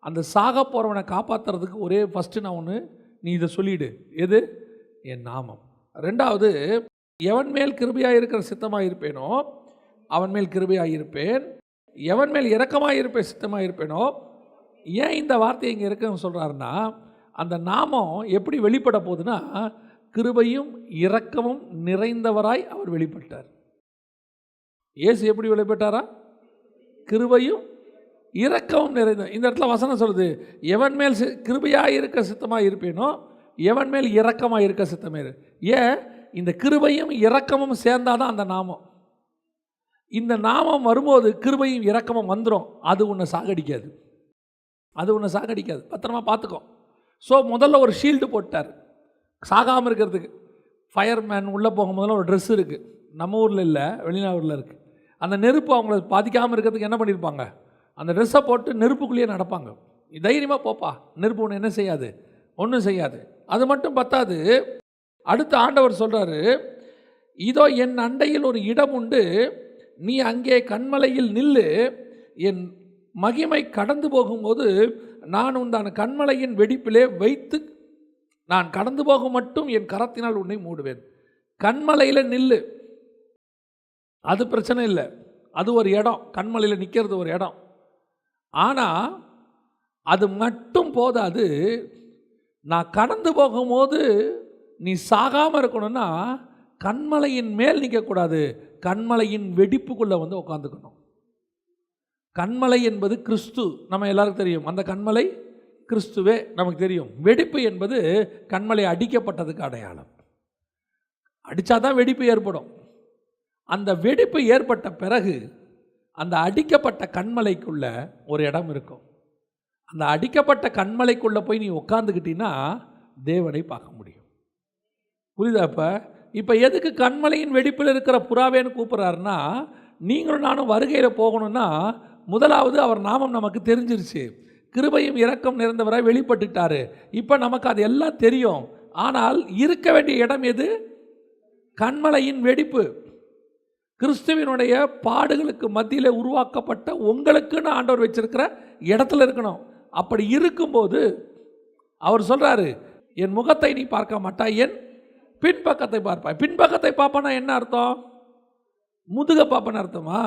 அந்த சாக போகிறவனை காப்பாற்றுறதுக்கு ஒரே ஃபஸ்ட்டு நான் ஒன்று, நீ இதை சொல்லிவிடு. எது? என் நாமம். ரெண்டாவது, எவன் மேல் கிருபையாக இருக்கிற சித்தமாக இருப்பேனோ அவன் மேல் கிருபையாக இருப்பேன், எவன் மேல் இரக்கமாக இருப்பேன் சித்தமாக இருப்பேனோ. ஏன் இந்த வார்த்தையை இங்கே இருக்குன்னு சொல்கிறாருன்னா, அந்த நாமம் எப்படி வெளிப்பட போகுதுன்னா, கிருபையும் இரக்கமும் நிறைந்தவராய் அவர் வெளிப்பட்டார். இயேசு எப்படி வெளிப்பட்டாரா? கிருபையும் இரக்கமும் நிறைந்த. இந்த இடத்துல வசனம் சொல்லுது, எவன் மேல் கிருபையாக இருக்க சித்தமாக இருப்பேனோ எவன் மேல் இரக்கமாக இருக்க சித்தமே இரு. ஏன்? இந்த கிருபையும் இரக்கமும் சேர்ந்தாதான் அந்த நாமம். இந்த நாமம் வரும்போது கிருபையும் இரக்கமும் வந்துடும். அது உன்னை சாகடிக்காது, அது உன்னை சாகடிக்காது. பத்திரமா பார்த்துக்கோ. ஸோ முதல்ல ஒரு ஷீல்டு போட்டார் சாகாமல் இருக்கிறதுக்கு. ஃபயர்மேன் உள்ளே போகும்போதெல்லாம் ஒரு ட்ரெஸ் இருக்குது, நம்ம ஊரில் இல்லை, வெளிநாட்டில் இருக்குது. அந்த நெருப்பு அவங்கள பாதிக்காமல் இருக்கிறதுக்கு என்ன பண்ணியிருப்பாங்க? அந்த ட்ரெஸ்ஸை போட்டு நெருப்புக்குள்ளேயே நடப்பாங்க. தைரியமாக போப்பா, நெருப்பு ஒன்று என்ன செய்யாது, ஒன்றும் செய்யாது. அது மட்டும் பத்தாது, அடுத்த ஆண்டவர் சொல்கிறாரு, இதோ என் அண்டையில் ஒரு இடம் உண்டு, நீ அங்கே கண்மலையில் நில்லு, என் மகிமை கடந்து போகும்போது நான் உன் கண்மலையின் வெடிப்பிலே வைத்து நான் கடந்து போக மட்டும் என் கரத்தினால் உன்னை மூடுவேன். கண்மலையில் நில்லு, அது பிரச்சனை இல்லை, அது ஒரு இடம், கண்மலையில் நிற்கிறது ஒரு இடம். ஆனால் அது மட்டும் போதாது, நான் கடந்து போகும்போது நீ சாகாமல் இருக்கணும்னா கண்மலையின் மேல் நிற்கக்கூடாது, கண்மலையின் வெடிப்புக்குள்ளே உட்காந்துக்கணும். கண்மலை என்பது கிறிஸ்து, நம்ம எல்லாருக்கும் தெரியும். அந்த கண்மலை கிறிஸ்துவே நமக்கு தெரியும். வெடிப்பு என்பது கண்மலை அடிக்கப்பட்டதுக்கு அடையாளம். அடித்தாதான் வெடிப்பு ஏற்படும். அந்த வெடிப்பு ஏற்பட்ட பிறகு அந்த அடிக்கப்பட்ட கண்மலைக்குள்ள ஒரு இடம் இருக்கும். அந்த அடிக்கப்பட்ட கண்மலைக்குள்ளே போய் நீ உட்காந்துக்கிட்டீன்னா தேவனை பார்க்க முடியும். புரியுதா? இப்போ எதுக்கு கண்மலையின் வெடிப்பில் இருக்கிற புறாவேன்னு கூப்பிட்றாருன்னா, நீங்களும் நானும் வருகையில் போகணும்னா முதலாவது அவர் நாமம் நமக்கு தெரிஞ்சிருச்சு. கிருபையும் இரக்கம் நிறைந்தவராய் வெளிப்பட்டுட்டார். இப்போ நமக்கு அது எல்லாம் தெரியும். ஆனால் இருக்க வேண்டிய இடம் எது? கண்மலையின் வெடிப்பு. கிறிஸ்துவினுடைய பாடுகளுக்கு மத்தியில் உருவாக்கப்பட்ட உங்களுக்குன்னு ஆண்டவர் வச்சிருக்கிற இடத்துல இருக்கணும். அப்படி இருக்கும்போது அவர் சொல்கிறாரு, என் முகத்தை நீ பார்க்க மாட்டாய், என் பின்பக்கத்தை பார்ப்பாய். பின்பக்கத்தை பார்ப்பனா என்ன அர்த்தம்? முதுக பார்ப்பன்னு அர்த்தமா?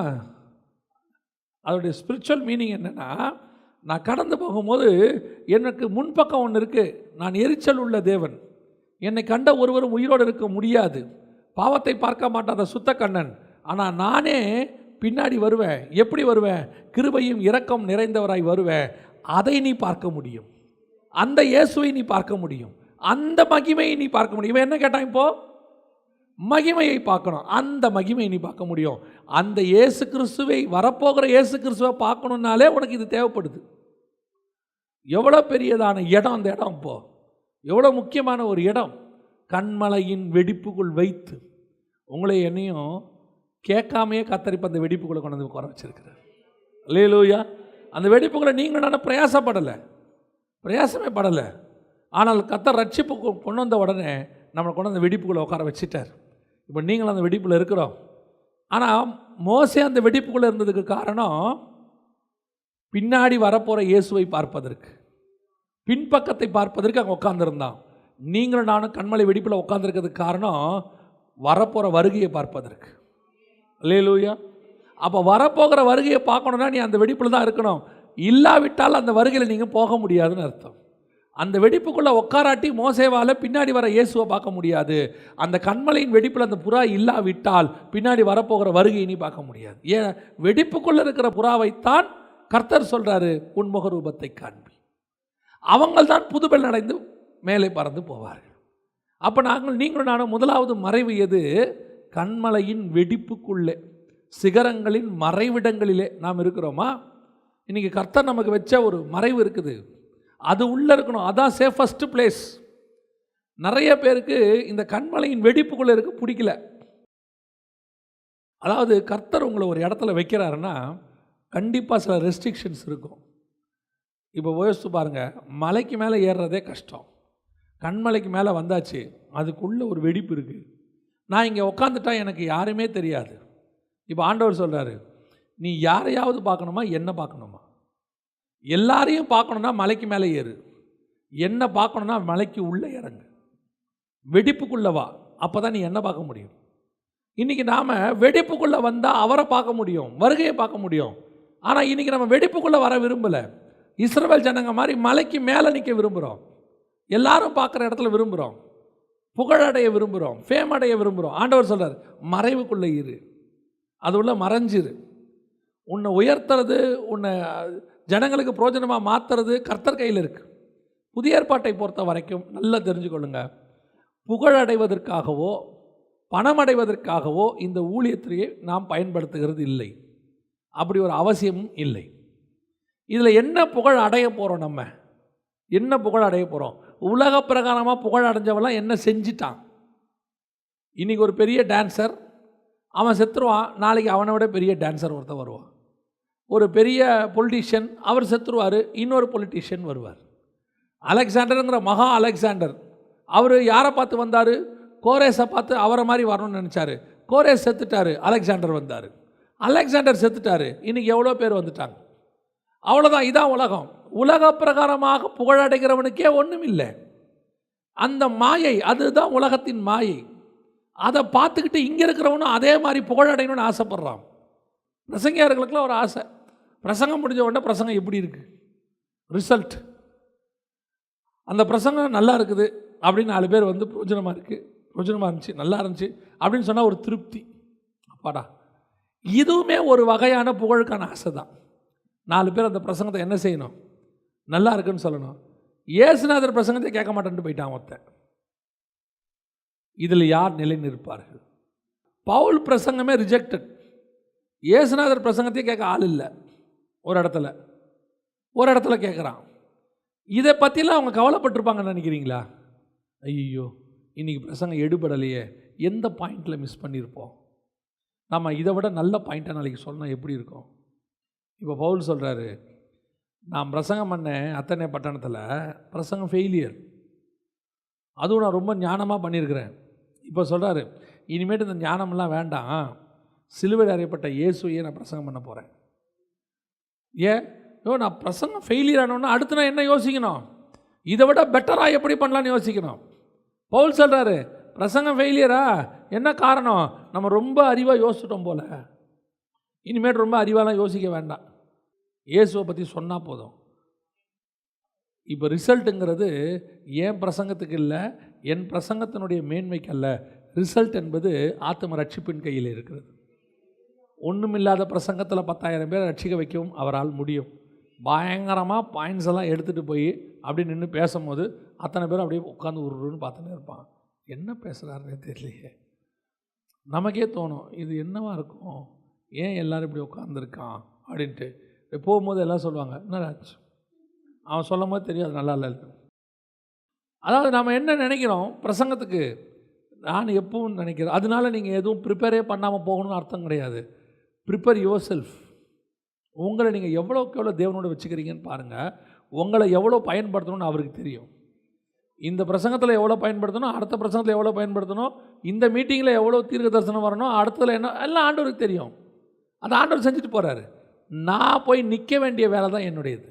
அதோடைய ஸ்பிரிச்சுவல் மீனிங் என்னென்னா, நான் கடந்து போகும்போது எனக்கு முன்பக்கம் ஒன்று இருக்குது. நான் எரிச்சல் உள்ள தேவன், என்னை கண்ட ஒருவரும் உயிரோடு இருக்க முடியாது, பாவத்தை பார்க்க மாட்டாத சுத்த கண்ணன். ஆனால் நானே பின்னாடி வருவேன். எப்படி வருவேன்? கிருபையும் இரக்கம் நிறைந்தவராய் வருவேன். அதை நீ பார்க்க முடியும், அந்த இயேசுவை நீ பார்க்க முடியும், அந்த மகிமையை நீ பார்க்க முடியும். இவன் என்ன கேட்டான்? இப்போது மகிமையை பார்க்கணும், அந்த மகிமையை நீ பார்க்க முடியும். அந்த இயேசு கிறிஸ்துவை, வரப்போகிற இயேசு கிறிஸ்துவை பார்க்கணுன்னாலே உனக்கு இது தேவைப்படுது. எவ்வளோ பெரியதான இடம் அந்த இடம், இப்போது எவ்வளோ முக்கியமான ஒரு இடம். கண்மலையின் வெடிப்புக்குள் வைத்து உங்களை என்னையும் கேட்காமையே கத்தரிப்பு அந்த வெடிப்புக்குள்ளே கொண்டு வந்து உட்கார வச்சிருக்கிறார். அல்லேலூயா. அந்த வெடிப்புக்குள்ளே நீங்கள் நான் பிரயாசமே படலை. ஆனால் கத்தர் ரட்சிப்பு கொண்டு வந்த உடனே நம்மளை கொண்டு அந்த வெடிப்புக்குள்ளே உட்கார வச்சிட்டார். இப்போ நீங்களும் அந்த வெடிப்பில் இருக்கிறோம். ஆனால் மோசே அந்த வெடிப்புக்குள்ளே இருந்ததுக்கு காரணம் பின்னாடி வரப்போகிற இயேசுவை பார்ப்பதற்கு, பின்பக்கத்தை பார்ப்பதற்கு அங்கே உட்காந்துருந்தான். நீங்களும் நானும் கண்மலை வெடிப்பில் உட்காந்துருக்கிறதுக்கு காரணம் வரப்போகிற வருகையை பார்ப்பதற்கு. அல்லேலூயா. அப்போ வரப்போகிற வருகையை பார்க்கணுன்னா நீ அந்த வெடிப்பில் தான் இருக்கணும். இல்லாவிட்டால் அந்த வருகையில் நீங்கள் போக முடியாதுன்னு அர்த்தம். அந்த வெடிப்புக்குள்ளே உட்காராட்டி மோசேவால் பின்னாடி வர இயேசுவை பார்க்க முடியாது. அந்த கண்மலையின் வெடிப்பில் அந்த புறா இல்லாவிட்டால் பின்னாடி வரப்போகிற வருகையை நீ பார்க்க முடியாது. ஏன்? வெடிப்புக்குள்ளே இருக்கிற புறாவைத்தான் கர்த்தர் சொல்கிறாரு, உன் முகரூபத்தை காண்பி. அவங்கள் தான் புதுபெல் அடைந்து மேலே பறந்து போவார்கள். அப்போ நீங்களும் நானும் முதலாவது மறைவு எது? கண்மலையின் வெடிப்புக்குள்ளே, சிகரங்களின் மறைவிடங்களிலே நாம் இருக்கிறோமா? இன்றைக்கி கர்த்தர் நமக்கு வச்ச ஒரு மறைவு இருக்குது, அது உள்ளே இருக்கணும். அதான் சேஃபஸ்ட் பிளேஸ். நிறைய பேருக்கு இந்த கண்மலையின் வெடிப்புக்குள்ளே இருக்க பிடிக்கல. அதாவது கர்த்தர் உங்களை ஒரு இடத்துல வைக்கிறாருன்னா கண்டிப்பாக சில ரெஸ்ட்ரிக்ஷன்ஸ் இருக்கும். இப்போ யோசித்து பாருங்கள், மலைக்கு மேலே ஏறுறதே கஷ்டம். கண்மலைக்கு மேலே வந்தாச்சு, அதுக்குள்ளே ஒரு வெடிப்பு இருக்குது. நான் இங்கே உட்காந்துட்டா எனக்கு யாருமே தெரியாது. இப்போ ஆண்டவர் சொல்கிறாரு, நீ யாரையாவது பார்க்கணுமா என்ன பார்க்கணுமா? எல்லாரையும் பார்க்கணுன்னா மலைக்கு மேலே ஏறு, என்ன பார்க்கணுன்னா மலைக்கு உள்ளே இறங்கு, வெடிப்புக்குள்ளே வா, அப்போ தான் நீ என்ன பார்க்க முடியும். இன்றைக்கி நாம் வெடிப்புக்குள்ளே வந்தால் அவரை பார்க்க முடியும், வருகையை பார்க்க முடியும். ஆனால் இன்றைக்கி நம்ம வெடிப்புக்குள்ளே வர விரும்பலை. இஸ்ரவேல் ஜனங்க மாதிரி மலைக்கு மேலே நிற்க விரும்புகிறோம், எல்லாரும் பார்க்குற இடத்துல விரும்புகிறோம், புகழடைய விரும்புகிறோம், ஃபேம் அடைய விரும்புகிறோம். ஆண்டவர் சொல்கிறார், மறைவுக்குள்ளே இரு, அது உள்ள மறைஞ்சிரு. உன்னை உயர்த்துறது, உன்னை ஜனங்களுக்கு பிரோஜனமாக மாற்றுறது கர்த்தர் கையில் இருக்குது. புதிய ஏற்பாட்டை பொறுத்த வரைக்கும் நல்லா தெரிஞ்சுக்கொள்ளுங்க, புகழடைவதற்காகவோ பணம் அடைவதற்காகவோ இந்த ஊழியத்திலேயே நாம் பயன்படுத்துகிறது இல்லை. அப்படி ஒரு அவசியமும் இல்லை. இதில் என்ன புகழ் அடைய போகிறோம்? நம்ம என்ன புகழ் அடைய போகிறோம்? உலக பிரகாரமாக புகழ் அடைஞ்சவெல்லாம் என்ன செஞ்சிட்டான்? இன்றைக்கி ஒரு பெரிய டான்ஸர், அவன் செத்துருவான், நாளைக்கு அவனை விட பெரிய டான்ஸர் ஒருத்தர் வருவான். ஒரு பெரிய பொலிட்டீஷியன், அவர் செத்துருவார், இன்னொரு பொலிட்டீஷியன் வருவார். அலெக்சாண்டருங்கிற மகா அலெக்சாண்டர், அவர் யாரை பார்த்து வந்தார்? கோரேஸை பார்த்து அவரை மாதிரி வரணும்னு நினச்சார். கோரேஸ் செத்துட்டார், அலெக்சாண்டர் வந்தார். அலெக்சாண்டர் செத்துட்டார், இன்றைக்கி எவ்வளோ பேர் வந்துட்டாங்க. அவ்வளோதான். இதான் உலகம். உலக பிரகாரமாக புகழடைகிறவனுக்கே ஒன்றும் இல்லை. அந்த மாயை, அதுதான் உலகத்தின் மாயை. அதை பார்த்துக்கிட்டு இங்கே இருக்கிறவனும் அதே மாதிரி புகழடையணும்னு ஆசைப்படுறான். பிரசங்கியார்களுக்கெல்லாம் ஒரு ஆசை, பிரசங்கம் முடிஞ்ச உடனே பிரசங்கம் எப்படி இருக்குது, ரிசல்ட், அந்த பிரசங்கம் நல்லா இருக்குது அப்படின்னு 4 பேர் வந்து பிரோஜனமாக இருக்குது, பிரோஜனமாக இருந்துச்சு, நல்லா இருந்துச்சு அப்படின்னு சொன்னால் ஒரு திருப்தி. அப்பாடா, இதுவுமே ஒரு வகையான புகழுக்கான ஆசை தான். 4 பேர் அந்த பிரசங்கத்தை என்ன செய்யணும்? நல்லா இருக்குன்னு சொல்லணும். இயேசுநாதர் பிரசங்கத்தை கேட்க மாட்டேன்ட்டு போயிட்டான் ஒருத்தன். இதில் யார் நிலை நிற்பார்கள்? பவுல் பிரசங்கமே ரிஜெக்டட். இயேசுநாதர் பிரசங்கத்தையே கேட்க ஆள் இல்லை. ஒரு இடத்துல கேட்குறான். இதை பற்றிலாம் அவங்க கவலைப்பட்டிருப்பாங்கன்னு நினைக்கிறீங்களா? ஐயோ, இன்றைக்கி பிரசங்கம் எடுபடலையே, எந்த பாயிண்டில் மிஸ் பண்ணியிருப்போம், நம்ம இதை விட நல்ல பாயிண்ட்டை நாளைக்கு சொன்னால் எப்படி இருக்கும்? இப்போ பவுல் சொல்கிறாரு, நான் பிரசங்கம் பண்ணேன் அத்தனை பட்டணத்தில், பிரசங்கம் ஃபெயிலியர், அதுவும் நான் ரொம்ப ஞானமாக பண்ணியிருக்கிறேன். இப்போ சொல்கிறாரு, இனிமேட்டு இந்த ஞானமெல்லாம் வேண்டாம், சிலுவையில் அறையப்பட்ட இயேசுவையே நான் பிரசங்கம் பண்ண போகிறேன். நான் பிரசங்கம் ஃபெயிலியர் ஆனோன்னா அடுத்து நான் என்ன யோசிக்கணும்? இதை விட பெட்டராக எப்படி பண்ணலான்னு யோசிக்கணும். பவுல் சொல்கிறாரு, பிரசங்கம் ஃபெயிலியரா? என்ன காரணம்? நம்ம ரொம்ப அறிவாக யோசிச்சிட்டோம் போல், இனிமேட்டு ரொம்ப அறிவாலாம் யோசிக்க வேண்டாம், இயேசுவை பற்றி சொன்னால் போதும். இப்போ ரிசல்ட்டுங்கிறது என் பிரசங்கத்துக்கு இல்லை, என் பிரசங்கத்தினுடைய மேன்மைக்கு அல்ல. ரிசல்ட் என்பது ஆத்ம ரட்சிப்பின் கையில் இருக்கிறது. ஒன்றுமில்லாத பிரசங்கத்தில் 10,000 பேரை ரட்சிக்க வைக்கவும் அவரால் முடியும். பயங்கரமாக பாயிண்ட்ஸ் எல்லாம் எடுத்துகிட்டு போய் அப்படி நின்று பேசும்போது அத்தனை பேரும் அப்படியே உட்காந்து உருன்னு பார்த்துன்னு இருப்பான். என்ன பேசுகிறாருன்னே தெரியலையே. நமக்கே தோணும், இது என்னவா இருக்கும், ஏன் எல்லோரும் இப்படி உட்காந்துருக்கான் அப்படின்ட்டு. போகும்போது எல்லாம் சொல்லுவாங்க, என்னடாச்சு அவன் சொல்லும் போது தெரியும் அது நல்லா இல்லை. அதாவது நாம் என்ன நினைக்கிறோம் பிரசங்கத்துக்கு, நான் எப்பவும் நினைக்கிறேன், அதனால நீங்கள் எதுவும் ப்ரிப்பேரே பண்ணாமல் போகணும்னு அர்த்தம் கிடையாது. Prepare your self. உங்களை நீங்கள் எவ்வளோக்கு எவ்வளோ தேவனோட வச்சுக்கிறீங்கன்னு பாருங்கள். உங்களை எவ்வளோ பயன்படுத்தணும்னு அவருக்கு தெரியும். இந்த பிரசங்கத்தில் எவ்வளோ பயன்படுத்தணும், அடுத்த பிரசங்கத்தில் எவ்வளோ பயன்படுத்தணும், இந்த மீட்டிங்கில் எவ்வளோ தீர்க்க தரிசனம் வரணும், அடுத்ததில் என்ன, எல்லாம் ஆண்டவருக்கு தெரியும். அதை ஆண்டவர் செஞ்சுட்டு போகிறாரு. நான் போய் நிற்க வேண்டிய வேலை தான் என்னுடையது.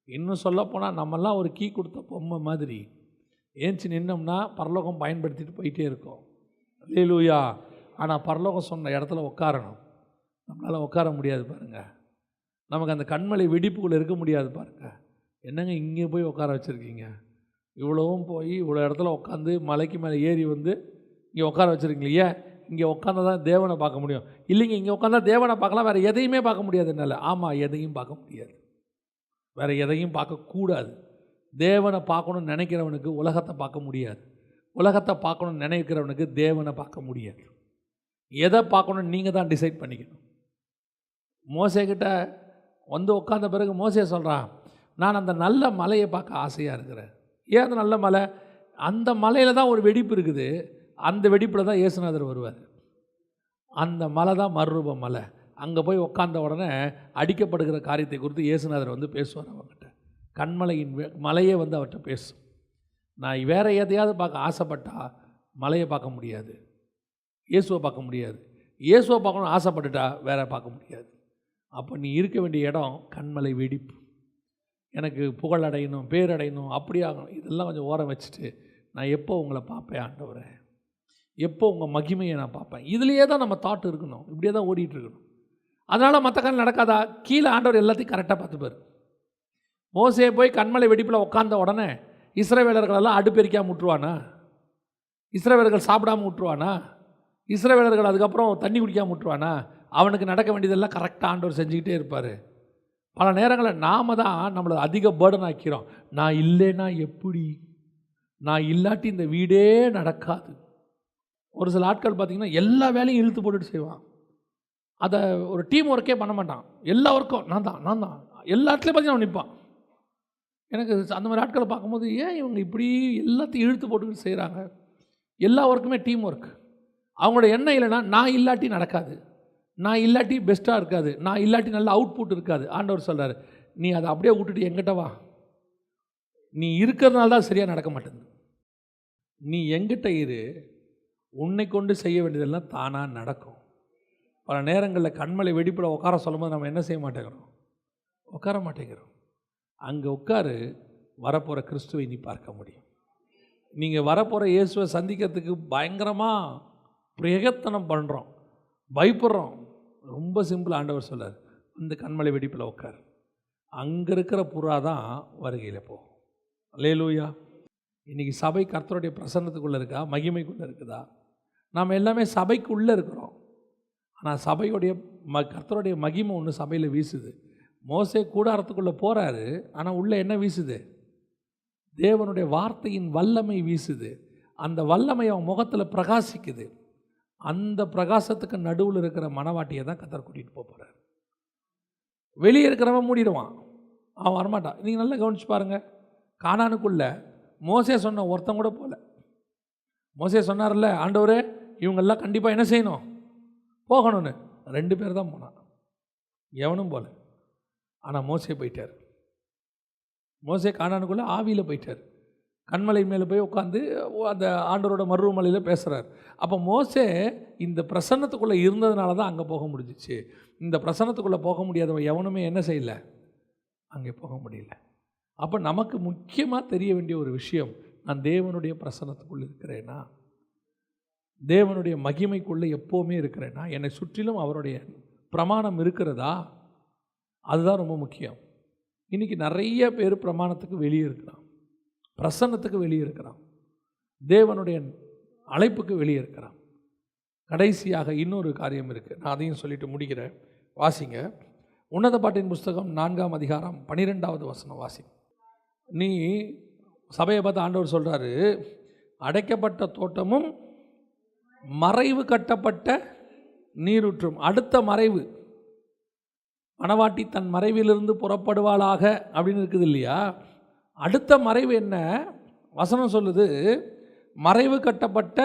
இன்னும் சொல்லப்போனால் நம்மெல்லாம் ஒரு கீ கொடுத்த பொம்மை மாதிரி ஏஞ்சி நின்னோம்னா பரலோகம் பயன்படுத்திட்டு போயிட்டே இருக்கோம். அல்லேலூயா. ஆனால் பரலோகம் சொன்ன இடத்துல உட்காரணும். நம்மளால் உட்கார முடியாது பாருங்கள். நமக்கு அந்த கண்மலை வெடிப்புக்குள்ளே இருக்க முடியாது பாருங்கள். என்னங்க இங்கே போய் உட்கார வச்சுருக்கீங்க, இவ்வளவும் போய் இவ்வளோ இடத்துல உட்காந்து மலைக்கு மேலே ஏறி வந்து இங்கே உட்கார வச்சுருக்கீங்களே, இங்கே உட்காந்தா தான் தேவனை பார்க்க முடியும். இல்லைங்க, இங்கே உட்காந்தா தேவனை பார்க்கலாம், வேறு எதையுமே பார்க்க முடியாது. என்னால் ஆமாம், எதையும் பார்க்க முடியாது, வேறு எதையும் பார்க்கக்கூடாது. தேவனை பார்க்கணுன்னு நினைக்கிறவனுக்கு உலகத்தை பார்க்க முடியாது, உலகத்தை பார்க்கணுன்னு நினைக்கிறவனுக்கு தேவனை பார்க்க முடியாது. எதை பார்க்கணுன்னு நீங்கள் தான் டிசைட் பண்ணிக்கணும். மோசேக்கிட்ட வந்து உட்காந்த பிறகு மோசே சொல்கிறான், நான் அந்த நல்ல மலையை பார்க்க ஆசையாக இருக்கிறேன். ஏன் அந்த நல்ல மலை? அந்த மலையில் தான் ஒரு வெடிப்பு இருக்குது, அந்த வெடிப்பில் தான் இயேசுநாதர் வருவார். அந்த மலை தான் மறுரூப மலை. அங்கே போய் உட்காந்த உடனே அடிக்கப்படுகிற காரியத்தை குறித்து இயேசுநாதர் வந்து பேசுவார் அவங்ககிட்ட. கண்மலையின் மலையே வந்து அவர்கிட்ட பேசும். நான் வேறு எதையாவது பார்க்க ஆசைப்பட்டால் மலையை பார்க்க முடியாது, இயேசுவை பார்க்க முடியாது. இயேசுவை பார்க்கணும்னு ஆசைப்பட்டுட்டா வேற பார்க்க முடியாது. அப்போ நீ இருக்க வேண்டிய இடம் கண்மலை வெடிப்பு. எனக்கு புகழ் அடையணும், பேர் அடையணும், அப்படி ஆகணும், இதெல்லாம் கொஞ்சம் ஓரம் வச்சுட்டு நான் எப்போ உங்களை பார்ப்பேன் ஆண்டவரே, எப்போ உங்கள் மகிமையை நான் பார்ப்பேன், இதுலேயே தான் நம்ம தாட் இருக்கணும். இப்படியே தான் ஓடிட்டுருக்கணும். அதனால் மற்ற காலம் நடக்காதா? கீழே ஆண்டவர் எல்லாத்தையும் கரெக்டாக பார்த்துப்பார். மோசே போய் கண்மலை வெடிப்பில் உட்கார்ந்த உடனே இஸ்ரவேலர்களெல்லாம் அடுப்பெரிக்காமல் விட்டுருவானா? இஸ்ரவேலர்கள் சாப்பிடாமல் விட்டுருவானா? இஸ்ரவேலர்கள் அதுக்கப்புறம் தண்ணி குடிக்காமல் விட்டுருவானா? அவனுக்கு நடக்க வேண்டியதெல்லாம் கரெக்டாக ஆண்டவர் செஞ்சுக்கிட்டே இருப்பார். பல நேரங்களில் நாம் தான் நம்மளை அதிக பேர்டன் ஆக்கிறோம். நான் இல்லைன்னா எப்படி, நான் இல்லாட்டி இந்த வீடே நடக்காது. ஒரு சில ஆட்கள் பார்த்திங்கன்னா எல்லா வேலையும் இழுத்து போட்டுட்டு செய்வான். அதை ஒரு டீம் ஒர்க்கே பண்ண மாட்டான். எல்லா ஒர்க்கும் நான் தான் எல்லா இடத்துலையும் பார்த்தீங்கன்னா அவன் நிற்பான். எனக்கு அந்த மாதிரி ஆட்களை பார்க்கும்போது ஏன் இவங்க இப்படி எல்லாத்தையும் இழுத்து போட்டுக்கிட்டு செய்கிறாங்க? எல்லா ஒர்க்குமே டீம் ஒர்க். அவங்களோட எண்ணம் இல்லைன்னா நான் இல்லாட்டி நடக்காது, நான் இல்லாட்டி பெஸ்ட்டாக இருக்காது, நான் இல்லாட்டி நல்ல அவுட்புட் இருக்காது. ஆண்டவர் சொல்கிறார், நீ அதை அப்படியே விட்டுட்டு எங்கிட்ட வா. நீ இருக்கிறதுனால தான் சரியாக நடக்க மாட்டேங்குது. நீ எங்கிட்ட இரு, உன்னை கொண்டு செய்ய வேண்டியதெல்லாம் தானாக நடக்கும். பல நேரங்களில் கண்மலை வெடிப்பில் உட்கார சொல்லும்போது நம்ம என்ன செய்ய மாட்டேங்கிறோம்? உட்கார மாட்டேங்கிறோம். அங்கே உட்காரு, வரப்போகிற கிறிஸ்துவை நீ பார்க்க முடியும். நீங்கள் வரப்போகிற இயேசுவை சந்திக்கிறதுக்கு பயங்கரமாக பிரயத்தனம் பண்ணுறோம், பயப்படுறோம். ரொம்ப சிம்பிள். ஆண்டவர் சொல்லார், அந்த கண்மலை வெடிப்பில் உட்கார். அங்கே இருக்கிற புறா தான் வருகையில் போகும். அல்லேலூயா. இன்றைக்கி சபை கர்த்தருடைய பிரசன்னத்துக்குள்ளே இருக்கா, மகிமைக்குள்ளே இருக்குதா? நாம் எல்லாமே சபைக்குள்ளே இருக்கிறோம். ஆனால் சபையுடைய கர்த்தருடைய மகிமை ஒன்று சபையில் வீசுது. மோசே கூடாரத்துக்குள்ளே போகிறாரு, ஆனால் உள்ளே என்ன வீசுது? தேவனுடைய வார்த்தையின் வல்லமை வீசுது. அந்த வல்லமை அவன் முகத்தில் பிரகாசிக்குது. அந்த பிரகாசத்துக்கு நடுவில் இருக்கிற மனவாட்டியை தான் கர்த்தர் கூட்டிகிட்டு போகிறார். வெளியே இருக்கிறவன் மூடிடுவான், அவன் வரமாட்டான். நீங்கள் நல்லா கவனிச்சு பாருங்கள். கானானுக்குள்ளே மோசே சொன்ன ஒருத்தன் கூட போகல. மோசே சொன்னார்ல, ஆண்டவரே இவங்கெல்லாம் கண்டிப்பாக என்ன செய்யணும், போகணும்னு. 2 பேர் தான் போனான், எவனும் போல. ஆனால் மோசே போயிட்டார். மோசே கானானுக்குள்ளே ஆவியில் போயிட்டார். கண்மலை மேலே போய் உட்காந்து அந்த ஆண்டவரோட மருவமலையில் பேசுகிறார். அப்போ மோசே இந்த பிரசன்னத்துக்குள்ளே இருந்ததுனால தான் அங்கே போக முடிஞ்சிச்சு. இந்த பிரசன்னத்துக்குள்ளே போக முடியாதவன் எவனுமே என்ன செய்யலை, அங்கே போக முடியல. அப்போ நமக்கு முக்கியமாக தெரிய வேண்டிய ஒரு விஷயம், நான் தேவனுடைய பிரசன்னத்துக்குள்ளே இருக்கிறேனா, தேவனுடைய மகிமைக்குள்ளே எப்போவுமே இருக்கிறேனா, என்னை சுற்றிலும் அவருடைய பிரமாணம் இருக்கிறதா? அதுதான் ரொம்ப முக்கியம். இன்றைக்கி நிறைய பேர் பிரமாணத்துக்கு வெளியே இருக்கிறான், பிரசன்னத்துக்கு வெளியே இருக்கிறான், தேவனுடைய அழைப்புக்கு வெளியே இருக்கிறான். கடைசியாக இன்னொரு காரியம் இருக்குது, நான் அதையும் சொல்லிட்டு முடிக்கிறேன். வாசிங்க, உன்னத பாட்டின் புஸ்தகம் 4ஆம் அதிகாரம் 12வது வசனம் வாசிங்க. நீ சபையை பார்த்து ஆண்டவர் சொல்கிறாரு, அடைக்கப்பட்ட தோட்டமும் மறைவு கட்டப்பட்ட நீரூற்றும். அடுத்த மறைவு மணவாட்டி தன் மறைவிலிருந்து புறப்படுவாளாக அப்படின்னு இருக்குது இல்லையா? அடுத்த மறைவு என்ன? வசனம் சொல்லுது, மறைவு கட்டப்பட்ட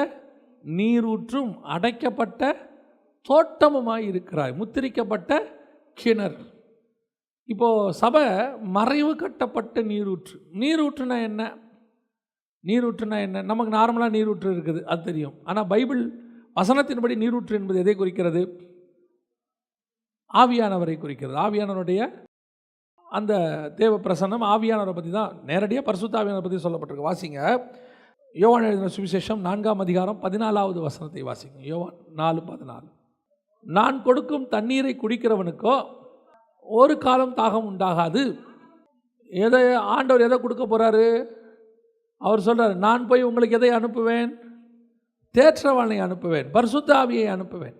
நீரூற்றும் அடைக்கப்பட்ட தோட்டமுமாய் இருக்கிறாய், முத்திரிக்கப்பட்ட கிணறு. இப்போது சபை மறைவு கட்டப்பட்ட நீரூற்று. நீரூற்றுனா என்ன? நீரூற்றுனா என்ன? நமக்கு நார்மலாக நீரூற்று இருக்குது, அது தெரியும். ஆனால் பைபிள் வசனத்தின்படி நீரூற்று என்பது எதை குறிக்கிறது? ஆவியானவரை குறிக்கிறது. ஆவியானவருடைய அந்த தேவ பிரசன்னம் ஆவியானவரை பற்றி தான், நேரடியாக பரிசுத்த ஆவியானவரை பற்றி சொல்லப்பட்டிருக்கு. வாசிங்க, யோவான் எழுதின சுவிசேஷம் 4ஆம் அதிகாரம் 14வது வசனத்தை வாசிங்க. யோவான் 4:14. நான் கொடுக்கும் தண்ணீரை குடிக்கிறவனுக்கோ ஒரு காலம் தாகம் உண்டாகாது. ஆண்டவர் எதை கொடுக்க போகிறாரு? அவர் சொல்கிறார், நான் போய் உங்களுக்கு எதை அனுப்புவேன்? தேற்றவாளனை அனுப்புவேன், பரிசுத்த ஆவியை அனுப்புவேன்.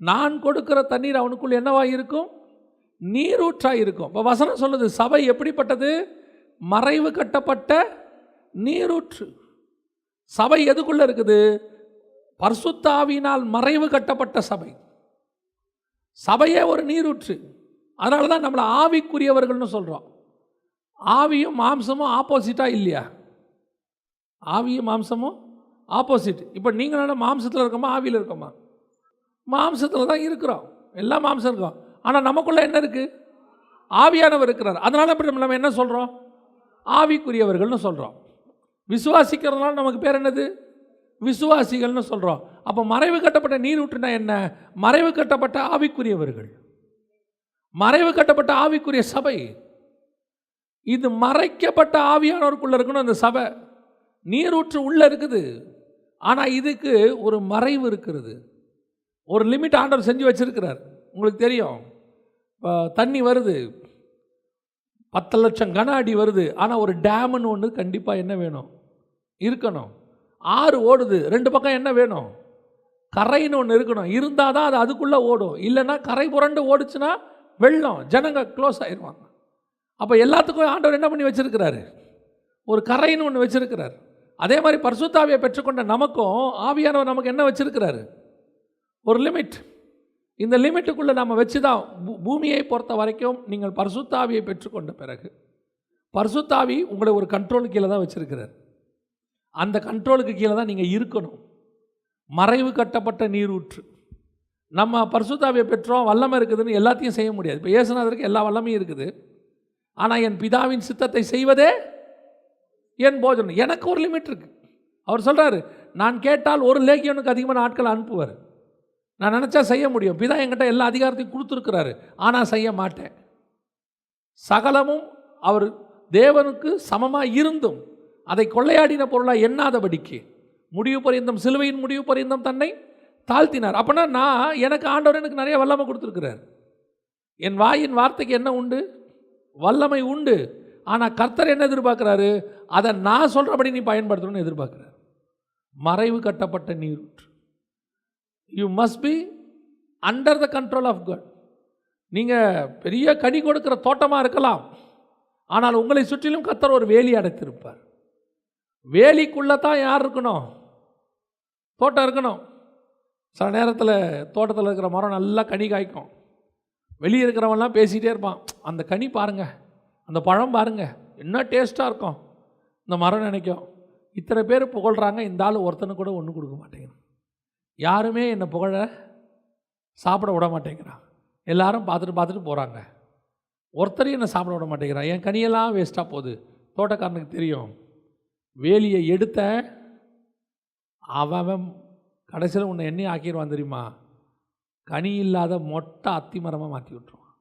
நான் கொடுக்கிற தண்ணீர் அவனுக்குள் என்னவாக இருக்கும்? நீரூற்றாக இருக்கும். இப்போ வசனம் சொல்லுது, சபை எப்படிப்பட்டது? மறைவு கட்டப்பட்ட நீரூற்று. சபை எதுக்குள்ளே இருக்குது? பரிசுத்த ஆவியினால் மறைவு கட்டப்பட்ட சபை. சபையே ஒரு நீரூற்று. அதனால தான் நம்மளை ஆவிக்குரியவர்கள்னு சொல்கிறோம். ஆவியும் மாம்சமும் ஆப்போசிட்டாக இல்லையா? ஆவியும் மாம்சமும் ஆப்போசிட். இப்போ நீங்கள் மாம்சத்தில் இருக்கோமா ஆவியில் இருக்கோமா? மாம்சத்தில் தான் இருக்கிறோம், எல்லாம் மாம்சம் இருக்கோம். ஆனால் நமக்குள்ளே என்ன இருக்குது? ஆவியானவர் இருக்கிறார். அதனால் இப்படி நம்ம என்ன சொல்கிறோம்? ஆவிக்குரியவர்கள்னு சொல்கிறோம். விசுவாசிக்கிறதுனால நமக்கு பேர் என்னது? விசுவாசிகள்னு சொல்கிறோம். அப்போ மறைவு கட்டப்பட்ட நீரூற்றுனா என்ன? மறைவு கட்டப்பட்ட ஆவிக்குரியவர்கள், மறைவு கட்டப்பட்ட ஆவிக்குரிய சபை. இது மறைக்கப்பட்ட ஆவியானவருக்குள்ளே இருக்கணும் அந்த சபை. நீரூற்று உள்ளே இருக்குது, ஆனால் இதுக்கு ஒரு மறைவு இருக்கிறது, ஒரு லிமிட் ஆண்டவர் செஞ்சு வச்சிருக்கிறார். உங்களுக்கு தெரியும், தண்ணி வருது, 10 லட்சம் கன அடி வருது. ஆனால் ஒரு டேம்னு ஒன்று கண்டிப்பாக என்ன வேணும்? இருக்கணும். ஆறு ஓடுது, 2 பக்கம் என்ன வேணும்? கரைன்னு ஒன்று இருக்கணும். இருந்தால் தான் அது அதுக்குள்ளே ஓடும். இல்லைன்னா கரை புரண்டு ஓடுச்சுன்னா வெள்ளம், ஜனங்க க்ளோஸ் ஆயிடுவாங்க. அப்போ எல்லாத்துக்கும் ஆண்டவர் என்ன பண்ணி வச்சிருக்கிறாரு? ஒரு கரைன்னு ஒன்று வச்சிருக்கிறார். அதே மாதிரி பரிசுத்த ஆவியை பெற்றுக்கொண்ட நமக்கும் ஆவியானவர் நமக்கு என்ன வச்சிருக்கிறாரு? ஒரு லிமிட். இந்த லிமிட்டுக்குள்ளே நம்ம வச்சு தான் பூமியை பொறுத்த வரைக்கும் நீங்கள் பரிசுத்த ஆவியை பெற்றுக்கொண்ட பிறகு பரிசுத்த ஆவி உங்களை ஒரு கண்ட்ரோலுக்கு கீழே தான் வச்சிருக்கிறார். அந்த கண்ட்ரோலுக்கு கீழே தான் நீங்கள் இருக்கணும். மறைவு கட்டப்பட்ட நீரூற்று. நம்ம பரிசுத்த ஆவியை பெற்றோம், வல்லமை இருக்குதுன்னு எல்லாத்தையும் செய்ய முடியாது. இப்போ இயேசுநாதருக்கு எல்லா வல்லமையும் இருக்குது. ஆனால் என் பிதாவின் சித்தத்தை செய்வதே என் போஜனம். எனக்கு ஒரு லிமிட் இருக்குது. அவர் சொல்கிறாரு, நான் கேட்டால் ஒரு லேகியனுக்கு அதிகமான ஆட்கள் அனுப்புவார். நான் நினச்சா செய்ய முடியும். பிதா என்கிட்ட எல்லா அதிகாரத்தையும் கொடுத்துருக்கிறாரு, ஆனால் செய்ய மாட்டேன். சகலமும் அவர் தேவனுக்கு சமமாக இருந்தும் அதை கொள்ளையாடின பொருளாக எண்ணாதபடிக்கு முடிவு பரியந்தம், சிலுவையின் முடிவு பரியந்தம் தன்னை தாழ்த்தினார். அப்படின்னா நான் எனக்கு ஆண்டவர் எனக்கு நிறைய வல்லமை கொடுத்துருக்கிறார். என் வாயின் வார்த்தைக்கு என்ன உண்டு? வல்லமை உண்டு. ஆனால் கர்த்தர் என்ன எதிர்பார்க்குறாரு? அதை நான் சொல்கிறபடி நீ பயன்படுத்தணும்னு எதிர்பார்க்குறார். மறைவு கட்டப்பட்ட நீரூற்று. You must be under the control of God. நீங்கள் பெரிய கனி கொடுக்குற தோட்டமாக இருக்கலாம், ஆனால் உங்களை சுற்றிலும் கர்த்தர் ஒரு வேலி அடைத்திருப்பார். வேலிக்குள்ளே தான் யார் இருக்கணும்? தோட்டம் இருக்கணும். சில நேரத்தில் தோட்டத்தில் இருக்கிற மரம் நல்லா கனி காய்க்கும். வெளியே இருக்கிறவன்லாம் பேசிகிட்டே இருப்பான், அந்த கனி பாருங்கள், அந்த பழம் பாருங்கள், என்ன டேஸ்ட்டாக இருக்கும். இந்த மரம் நினைக்கும், இத்தனை பேர் புகழ்கிறாங்க, இந்த ஆள் ஒருத்தனை கூட ஒன்றும் கொடுக்க மாட்டேங்கிறான், யாருமே என்னை புகழ சாப்பிட விட மாட்டேங்கிறான், எல்லாரும் பார்த்துட்டு போகிறாங்க, ஒருத்தரையும் என்னை சாப்பிட விட மாட்டேங்கிறான், என் கனியெல்லாம் வேஸ்ட்டாக போகுது. தோட்டக்காரனுக்கு தெரியும், வேலியை எடுத்த அவன் கடைசியில் உன்னை எண்ணெய் ஆக்கிடுவான் தெரியுமா? கனி இல்லாத மொட்டை அத்திமரமாக மாற்றி விட்டுருவான்.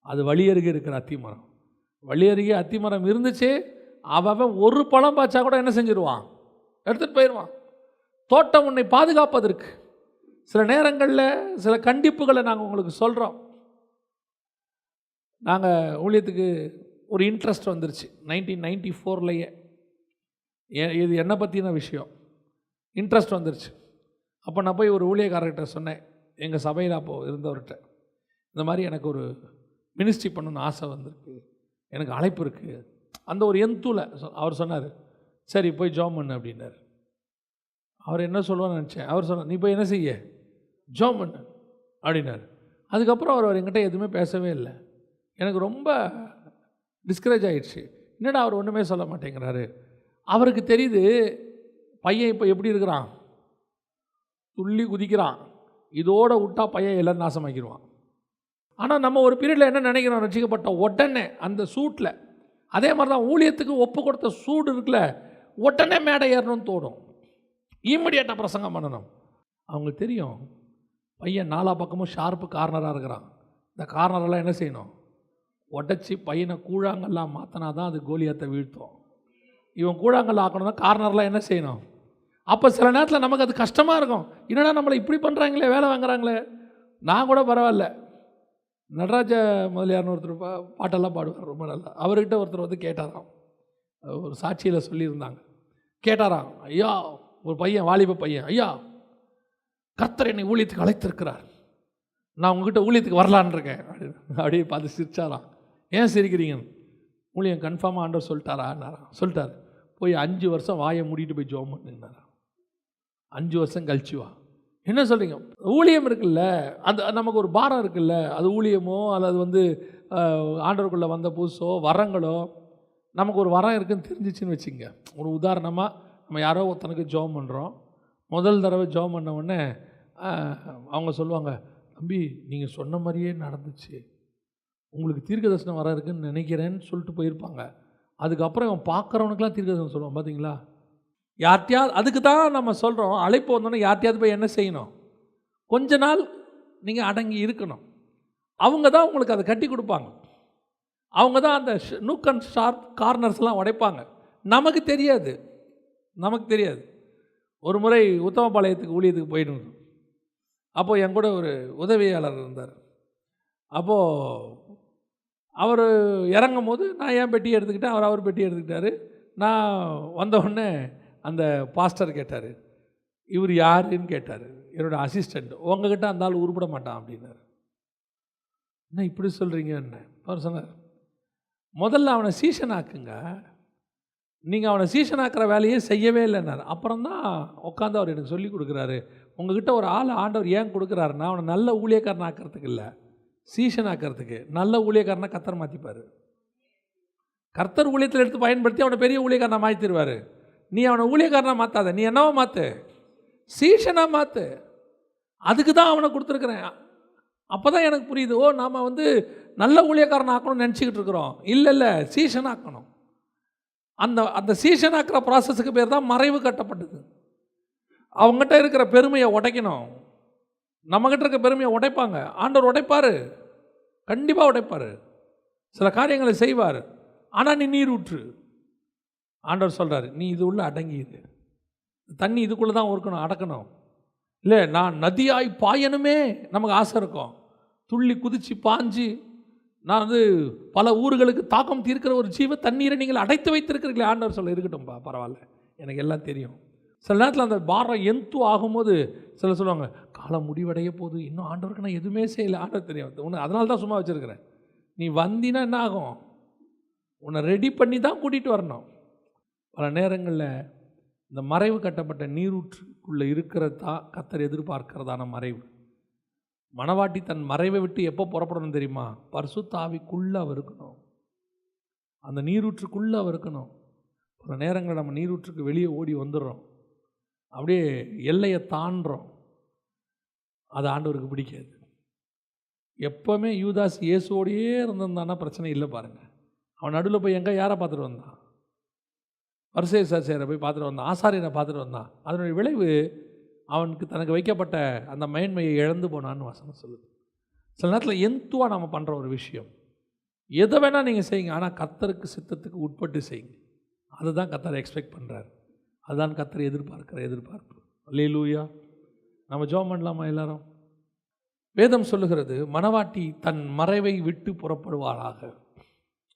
அது வழி அருகே இருக்கிற அத்திமரம். வழி அருகே அத்திமரம் இருந்துச்சு, அவன் ஒரு பழம் பாய்ச்சா கூட என்ன செஞ்சிருவான்? எடுத்துகிட்டு போயிடுவான். தோட்டம் உன்னை பாதுகாப்பதற்கு சில நேரங்களில் சில கண்டிப்புகளை நாங்கள் உங்களுக்கு சொல்கிறோம். நாங்கள் ஊழியத்துக்கு ஒரு இன்ட்ரெஸ்ட் வந்துருச்சு 1994லேயே. இது என்னை பற்றின விஷயம். இன்ட்ரெஸ்ட் வந்துருச்சு. அப்போ நான் போய் ஒரு ஊழியக்காரர்கிட்ட சொன்னேன், எங்கள் சபையில் அப்போது இருந்தவர்கிட்ட, இந்த மாதிரி எனக்கு ஒரு மினிஸ்ட்ரி பண்ணணும்னு ஆசை வந்திருக்கு, எனக்கு அழைப்பு இருக்குது. அந்த ஒரு எந்தூல அவர் சொன்னார், சரி போய் ஜாம் பண்ணு அப்படின்னார். அவர் என்ன சொல்லுவான்னு நினச்சேன். அவர் சொன்னார், நீ போய் என்ன செய்ய? ஜாம் பண்ணு அப்படின்னார். அதுக்கப்புறம் அவர் என்கிட்ட எதுவுமே பேசவே இல்லை. எனக்கு ரொம்ப டிஸ்கரேஜ் ஆகிடுச்சு. என்னடா அவர் ஒன்றுமே சொல்ல மாட்டேங்கிறாரு. அவருக்கு தெரியுது பையன் இப்போ எப்படி இருக்கிறான், துள்ளி குதிக்கிறான், இதோடு விட்டா பையன் எல்லாம் நாசமாக்கிடுவான். ஆனால் நம்ம ஒரு பீரியடில் என்ன நினைக்கிறோம், ரசிக்கப்பட்ட உடனே அந்த சூட்டில், அதே மாதிரி தான் ஊழியத்துக்கு ஒப்பு கொடுத்த சூடு இருக்குல்ல, உடனே மேடை ஏறணும்னு தோணும், இம்மிடியேட்டாக பிரசங்கம் பண்ணணும். அவங்களுக்கு தெரியும் பையன் நாலா பக்கமும் ஷார்ப்பு கார்னராக இருக்கிறான். இந்த கார்னரெல்லாம் என்ன செய்யணும், உடச்சி பையனை கூழாங்கல்லாம் மாற்றினா தான் அது கோலியாத்தை வீழ்த்தும். இவன் கூழாங்கல் ஆக்கணும்னா கார்னர்லாம் என்ன செய்யணும். அப்போ சில நேரத்தில் நமக்கு அது கஷ்டமாக இருக்கும். என்னடா நம்மளை இப்படி பண்ணுறாங்களே, வேலை வாங்குறாங்களே. நான் கூட பரவாயில்ல, நடராஜ முதலியார்னு ஒருத்தர் பாட்டெல்லாம் பாடுவார் ரொம்ப நல்லா. அவர்கிட்ட ஒருத்தர் வந்து கேட்டாராம், ஒரு சாட்சியில் சொல்லியிருந்தாங்க. கேட்டாராம், ஐயா ஒரு பையன், வாலிப பையன், ஐயா கர்த்தர் என்னை ஊழியத்துக்கு அழைத்திருக்கிறார், நான் உங்ககிட்ட ஊழியத்துக்கு வரலான் இருக்கேன் அப்படியே பார்த்து சிரிச்சாராம். ஏன் சிரிக்கிறீங்க, ஊழியம் கன்ஃபார்மாக ஆண்டவர் சொல்லிட்டாரான்னாராம். சொல்லிட்டார். போய் 5 வருஷம் வாயை மூடிட்டு போய் ஜோம் பண்ணுங்கன்னாராம். 5 வருஷம் கழிச்சு வா. என்ன சொல்கிறீங்க, ஊழியம் இருக்குல்ல, அந்த நமக்கு ஒரு பாரம் இருக்குல்ல, அது ஊழியமோ அல்லது வந்து ஆண்டவருக்குள்ளே வந்த புதுசோ வரங்களோ, நமக்கு ஒரு வரம் இருக்குதுன்னு தெரிஞ்சிச்சின்னு வச்சுங்க. ஒரு உதாரணமாக நம்ம யாரோ ஒருத்தனுக்கு ஜோம் பண்ணுறோம். முதல் தடவை ஜோம் பண்ண உடனே அவங்க சொல்லுவாங்க, தம்பி நீங்கள் சொன்ன மாதிரியே நடந்துச்சு, உங்களுக்கு தீர்க்கதரிசனம் வர இருக்குன்னு நினைக்கிறேன்னு சொல்லிட்டு போயிருப்பாங்க. அதுக்கப்புறம் அவன் பார்க்குறவனுக்குலாம் தீர்க்கதரிசனம் சொல்லுவான். பார்த்தீங்களா, யார்ட்டையாவது, அதுக்கு தான் நம்ம சொல்கிறோம், அழைப்பு வந்தோன்னே யார்ட்டையாவது போய் என்ன செய்யணும், கொஞ்ச நாள் நீங்கள் அடங்கி இருக்கணும். அவங்க தான் உங்களுக்கு அதை கட்டி கொடுப்பாங்க. அவங்க தான் அந்த நூக் அண்ட் ஷார்ப் கார்னர்ஸ்லாம் உடைப்பாங்க. நமக்கு தெரியாது. ஒரு முறை உத்தமபாளையத்துக்கு ஊழியத்துக்கு போயிட்டு, அப்போது என் கூட ஒரு உதவியாளர் இருந்தார். அப்போது அவர் இறங்கும் போது நான் என் பெட்டியை எடுத்துக்கிட்டேன், அவர் பெட்டியை எடுத்துக்கிட்டார். நான் வந்தவுடனே அந்த பாஸ்டர் கேட்டார், இவர் யாருன்னு கேட்டார். என்னோடய அசிஸ்டண்ட். உங்ககிட்ட அந்த ஆள் உருப்பட மாட்டான் அப்படின்னாரு. என்ன இப்படி சொல்கிறீங்க என்ன? அவர் சொன்னார், முதல்ல அவனை சீசன் ஆக்குங்க, நீங்கள் அவனை சீசன் ஆக்கிற வேலையே செய்யவே இல்லைன்னாரு. அப்புறம் தான் உட்காந்து அவர் எனக்கு சொல்லி கொடுக்குறாரு, உங்ககிட்ட ஒரு ஆள் ஆண்டவர் ஏன் கொடுக்குறாருன்னா அவனை நல்ல ஊழியக்காரன் ஆக்கிறதுக்கு இல்லை, சீசன் ஆக்கிறதுக்கு. நல்ல ஊழியக்காரனை கர்த்தர் மாற்றிப்பார். கர்த்தர் ஊழியத்தில் எடுத்து பயன்படுத்தி அவனை பெரிய ஊழியக்காரனை மாற்றிடுவார். நீ அவனை ஊழியக்காரனாக மாற்றாத, நீ என்னவோ மாற்று, சீசனாக மாற்று. அதுக்கு தான் அவனை கொடுத்துருக்குறேன். அப்போ தான் எனக்கு புரியுது, ஓ நாம் வந்து நல்ல ஊழியக்காரன் ஆக்கணும்னு நினச்சிக்கிட்டு இருக்கிறோம். இல்லை, சீசன் ஆக்கணும். அந்த சீசன் ஆக்கிற ப்ராசஸுக்கு பேர் தான் மறைவு கட்டப்பட்டது. அவங்ககிட்ட இருக்கிற பெருமையை உடைக்கணும். நம்மகிட்ட இருக்கிற பெருமையை உடைப்பாங்க. ஆண்டவர் உடைப்பார், கண்டிப்பாக உடைப்பார். சில காரியங்களை செய்வார். ஆனால் நீ நீர் ஊற்று. ஆண்டவர் சொல்கிறார், நீ இது உள்ள அடங்கிடு, தண்ணி இதுக்குள்ளே தான் இருக்கணும், அடக்கணும். இல்லை நான் நதியாய் பாயணுமே நமக்கு ஆசை இருக்கும். துள்ளி குதித்து பாஞ்சு நான் வந்து பல ஊர்களுக்கு தாக்கம் தீர்க்கிற ஒரு ஜீவ தண்ணீரை நீங்கள் அடைத்து வைத்திருக்கிறீங்களே. ஆண்டவர் சொல்ல, இருக்கட்டும்பா, பரவாயில்ல, எனக்கு எல்லாம் தெரியும். சில நேரத்தில் அந்த பாரம் எந்து ஆகும்போது சில சொல்லுவாங்க, காலம் முடிவடைய போது, இன்னும் ஆண்டவருக்கு நான் எதுவுமே செய்யலை. ஆண்டவர் தெரியும், உன்னை அதனால தான் சும்மா வச்சுருக்கிறேன். நீ வந்தினா என்ன ஆகும், உன்னை ரெடி பண்ணி தான் கூட்டிகிட்டு வரணும். பல நேரங்களில் இந்த மறைவு கட்டப்பட்ட நீரூற்றுக்குள்ளே இருக்கிறது தான் கர்த்தர் எதிர்பார்க்கிறதான மறைவு. மணவாட்டி தன் மறைவை விட்டு எப்போ புறப்படணும் தெரியுமா? பரிசுத்த ஆவிக்குள்ளே அவர் இருக்கணும், அந்த நீரூற்றுக்குள்ளே அவர் இருக்கணும். பல நேரங்களில் நம்ம நீரூற்றுக்கு வெளியே ஓடி வந்துடுறோம், அப்படியே எல்லையை தாண்டுறோம். அது ஆண்டவருக்கு பிடிக்காது. எப்போவுமே யூதாஸ் இயேசுவோடையே இருந்திருந்தான்னா பிரச்சனை இல்லை. பாருங்கள், அவன் நடுவில் போய் எங்கே யாரை பார்த்துட்டு வந்தான்? பரிசேயரை போய் பார்த்துட்டு வந்தான், ஆசாரியனை பார்த்துட்டு வந்தான். அதனுடைய விளைவு அவனுக்கு தனக்கு வைக்கப்பட்ட அந்த மேன்மையை இழந்து போனான்னு வசனம் சொல்லுது. சில நேரத்தில் எந்துவாக நம்ம பண்ணுற ஒரு விஷயம், எதை வேணால் நீங்கள் செய்யுங்க, ஆனால் கர்த்தருக்கு சித்தத்துக்கு உட்பட்டு செய்யுங்க. அதுதான் கர்த்தர் எக்ஸ்பெக்ட் பண்ணுறார். அதுதான் கர்த்தர் எதிர்பார்க்கிற எதிர்பார்ப்பு. அல்லேலூயா. நம்ம ஜெபம் பண்ணலாமா எல்லாரும்? வேதம் சொல்லுகிறது, மணவாட்டி தன் மறைவை விட்டு புறப்படுவாளாக.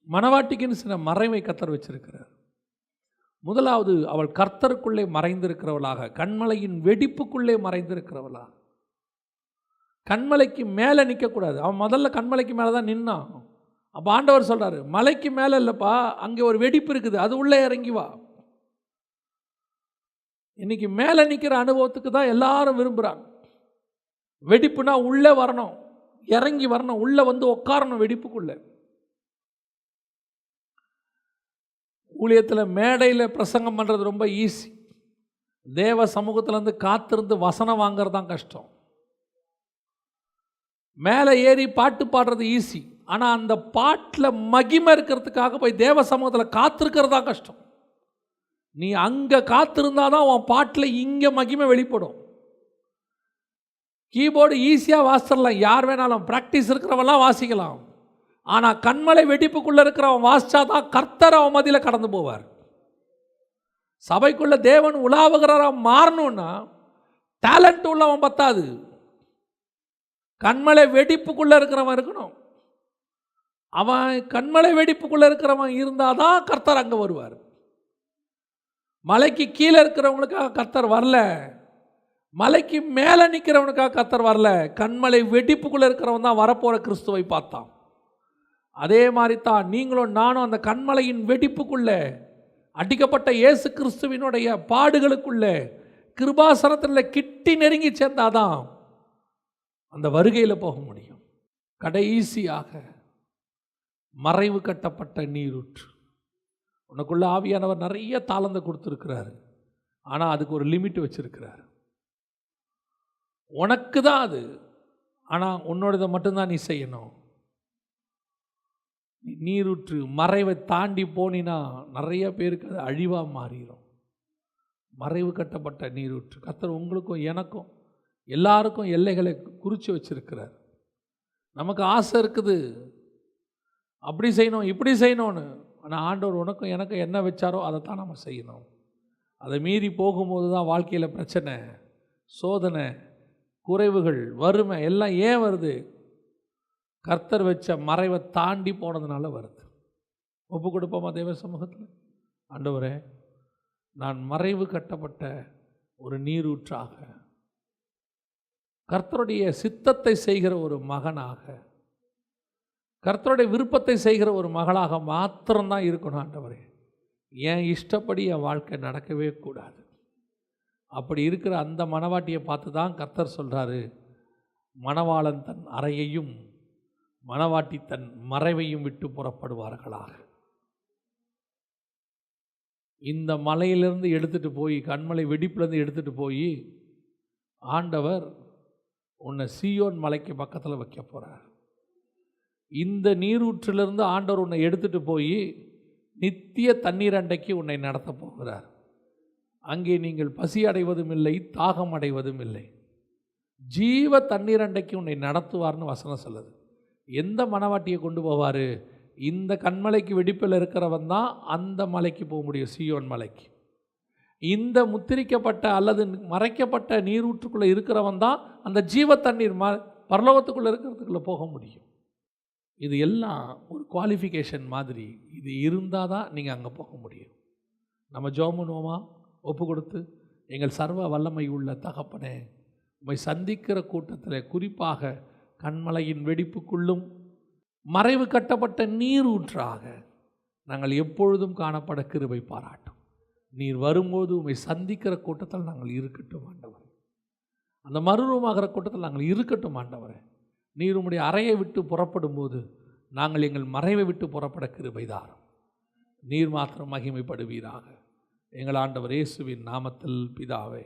மணவாட்டிக்குன்னு சில மறைவை கர்த்தர் வச்சிருக்கிறார். முதலாவது, அவள் கர்த்தருக்குள்ளே மறைந்திருக்கிறவளாக, கண்மலையின் வெடிப்புக்குள்ளே மறைந்திருக்கிறவளாக. கண்மலைக்கு மேலே நிற்கக்கூடாது. அவன் முதல்ல கண்மலைக்கு மேலே தான் நின்னான். அப்போ ஆண்டவர் சொல்கிறாரு, மலைக்கு மேலே இல்லைப்பா, அங்கே ஒரு வெடிப்பு இருக்குது, அது உள்ளே இறங்கி வா. இன்னைக்கு மேலே நிற்கிற அனுபவத்துக்கு தான் எல்லாரும் விரும்புகிறாங்க. வெடிப்புனா உள்ளே வரணும், இறங்கி வரணும், உள்ளே வந்து உட்காரணும் வெடிப்புக்குள்ளே. ஊழியத்தில் மேடையில் பிரசங்கம் பண்ணுறது ரொம்ப ஈஸி. தேவ சமூகத்திலேருந்து காத்திருந்து வசனம் வாங்கிறது தான் கஷ்டம். மேலே ஏறி பாட்டு பாடுறது ஈஸி. ஆனால் அந்த பாட்டில் மகிமை இருக்கிறதுக்காக போய் தேவ சமூகத்தில் காத்திருக்கிறது தான் கஷ்டம். நீ அங்கே காத்திருந்தால் தான் உன் பாட்டில் இங்கே மகிமை வெளிப்படும். கீபோர்டு ஈஸியாக வாசிச்சிடலாம், யார் வேணாலும் ப்ராக்டிஸ் இருக்கிறவெல்லாம் வாசிக்கலாம். ஆனால் கண்மலை வெடிப்புக்குள்ளே இருக்கிறவன் வாசித்தா தான் கர்த்தர் அவன் மதியில் கடந்து போவார். சபைக்குள்ளே தேவன் உலாவுகிறவன் மாறணும்னா டேலண்ட் உள்ளவன் பத்தாது, கண்மலை வெடிப்புக்குள்ளே இருக்கிறவன் இருக்கணும். அவன் கண்மலை வெடிப்புக்குள்ளே இருக்கிறவன் இருந்தால் தான் கர்த்தர் அங்கே வருவார். மலைக்கு கீழே இருக்கிறவங்களுக்காக கர்த்தர் வரல, மலைக்கு மேலே நிற்கிறவனுக்காக கர்த்தர் வரல. கண்மலை வெடிப்புக்குள்ளே இருக்கிறவன் தான் வரப்போகிற கிறிஸ்துவை பார்த்தான். அதே மாதிரி தான் நீங்களும் நானும் அந்த கண்மலையின் வெடிப்புக்குள்ளே, அடிக்கப்பட்ட இயேசு கிறிஸ்துவினுடைய பாடுகளுக்குள்ளே, கிருபாசனத்தில் கிட்டி நெருங்கி சேர்ந்தாதான் அந்த வருகையில் போக முடியும். கடைசியாக மறைவு கட்டப்பட்ட நீரூற்று. உனக்குள்ள ஆவியானவர் நிறைய தாளந்தை கொடுத்துருக்கிறாரு, ஆனால் அதுக்கு ஒரு லிமிட் வச்சிருக்கிறார். உனக்கு தான் அது, ஆனால் உன்னோடதை மட்டும்தான் நீ செய்யணும். நீரூற்று மறைவை தாண்டி போனினா நிறைய பேருக்கு அது அழிவாக மாறிடும். மறைவு கட்டப்பட்ட நீரூற்று. கர்த்தர் உங்களுக்கும் எனக்கும் எல்லாருக்கும் எல்லைகளை குறித்து வச்சிருக்கிறார். நமக்கு ஆசை இருக்குது, அப்படி செய்யணும் இப்படி செய்யணும்னு. ஆனால் ஆண்டவர் உனக்கும் எனக்கும் என்ன வச்சாரோ அதை தான் நம்ம செய்யணும். அதை மீறி போகும்போது தான் வாழ்க்கையில் பிரச்சனை, சோதனை, குறைவுகள், வறுமை எல்லாம் ஏன் வருது? கர்த்தர் வச்ச மறைவை தாண்டி போனதுனால வருது. ஒப்பு கொடுப்போமா தேவ சமூகத்தில்? ஆண்டவரே, நான் மறைவு கட்டப்பட்ட ஒரு நீரூற்றாக, கர்த்தருடைய சித்தத்தை செய்கிற ஒரு மகனாக, கர்த்தருடைய விருப்பத்தை செய்கிற ஒரு மகளாக மாத்திரம்தான் இருக்கணும். ஆண்டவரே, என் இஷ்டப்படி என் வாழ்க்கை நடக்கவே கூடாது. அப்படி இருக்கிற அந்த மணவாட்டியை பார்த்து தான் கர்த்தர் சொல்கிறாரு, மணவாளன் தன் அறையையும் மணவாட்டி தன் மறைவையும் விட்டு புறப்படுவார்களாக. இந்த மலையிலிருந்து எடுத்துகிட்டு போய், கண்மலை வெடிப்புலேருந்து எடுத்துகிட்டு போய் ஆண்டவர் உன்னை சீயோன் மலைக்கு பக்கத்தில் வைக்க போகிறார். இந்த நீரூற்றிலிருந்து ஆண்டவர் உன்னை எடுத்துகிட்டு போய் நித்திய தண்ணீர் அண்டைக்கு உன்னை நடத்த போகிறார். அங்கே நீங்கள் பசி அடைவதும் இல்லை, தாகம் அடைவதும் இல்லை. ஜீவ தண்ணீர் அண்டைக்கு உன்னை நடத்துவார்னு வசனம் சொல்லுது. எந்த மணவாட்டியை கொண்டு போவார்? இந்த கண்மலைக்கு வெடிப்பில் இருக்கிறவன் தான் அந்த மலைக்கு போக முடியும், சீயோன் மலைக்கு. இந்த முத்திரிக்கப்பட்ட அல்லது மறைக்கப்பட்ட நீரூற்றுக்குள்ளே இருக்கிறவன் தான் அந்த ஜீவ தண்ணீர் பரலோகத்துக்குள்ளே இருக்கிறதுக்குள்ளே போக முடியும். இது எல்லாம் ஒரு குவாலிஃபிகேஷன் மாதிரி. இது இருந்தால் தான் நீங்கள் அங்கே போக முடியும். நம்ம ஜெபம் பண்ணுவோமா? ஒப்பு கொடுத்து, எங்கள் சர்வ வல்லமை உள்ள தகப்பனே, உம்மை சந்திக்கிற கூட்டத்தில் குறிப்பாக கண்மலையின் வெடிப்புக்குள்ளும் மறைவு கட்டப்பட்ட நீரூற்றாக நாங்கள் எப்பொழுதும் காணப்பட கிருபை பாராட்டும். நீர் வரும்போது உம்மை சந்திக்கிற கூட்டத்தில் நாங்கள் இருக்கட்டும் ஆண்டவரே. அந்த மறுரூபமாகிற கூட்டத்தில் நாங்கள் இருக்கட்டும் ஆண்டவரே. நீர் உம்முடைய அறையை விட்டு புறப்படும் போது நாங்கள் எங்கள் மறைவை விட்டு புறப்பட கிருபை தாரும். நீர் மாத்திரம் மகிமைப்படுவீராக. எங்கள் ஆண்டவர் இயேசுவின் நாமத்தில் பிதாவே.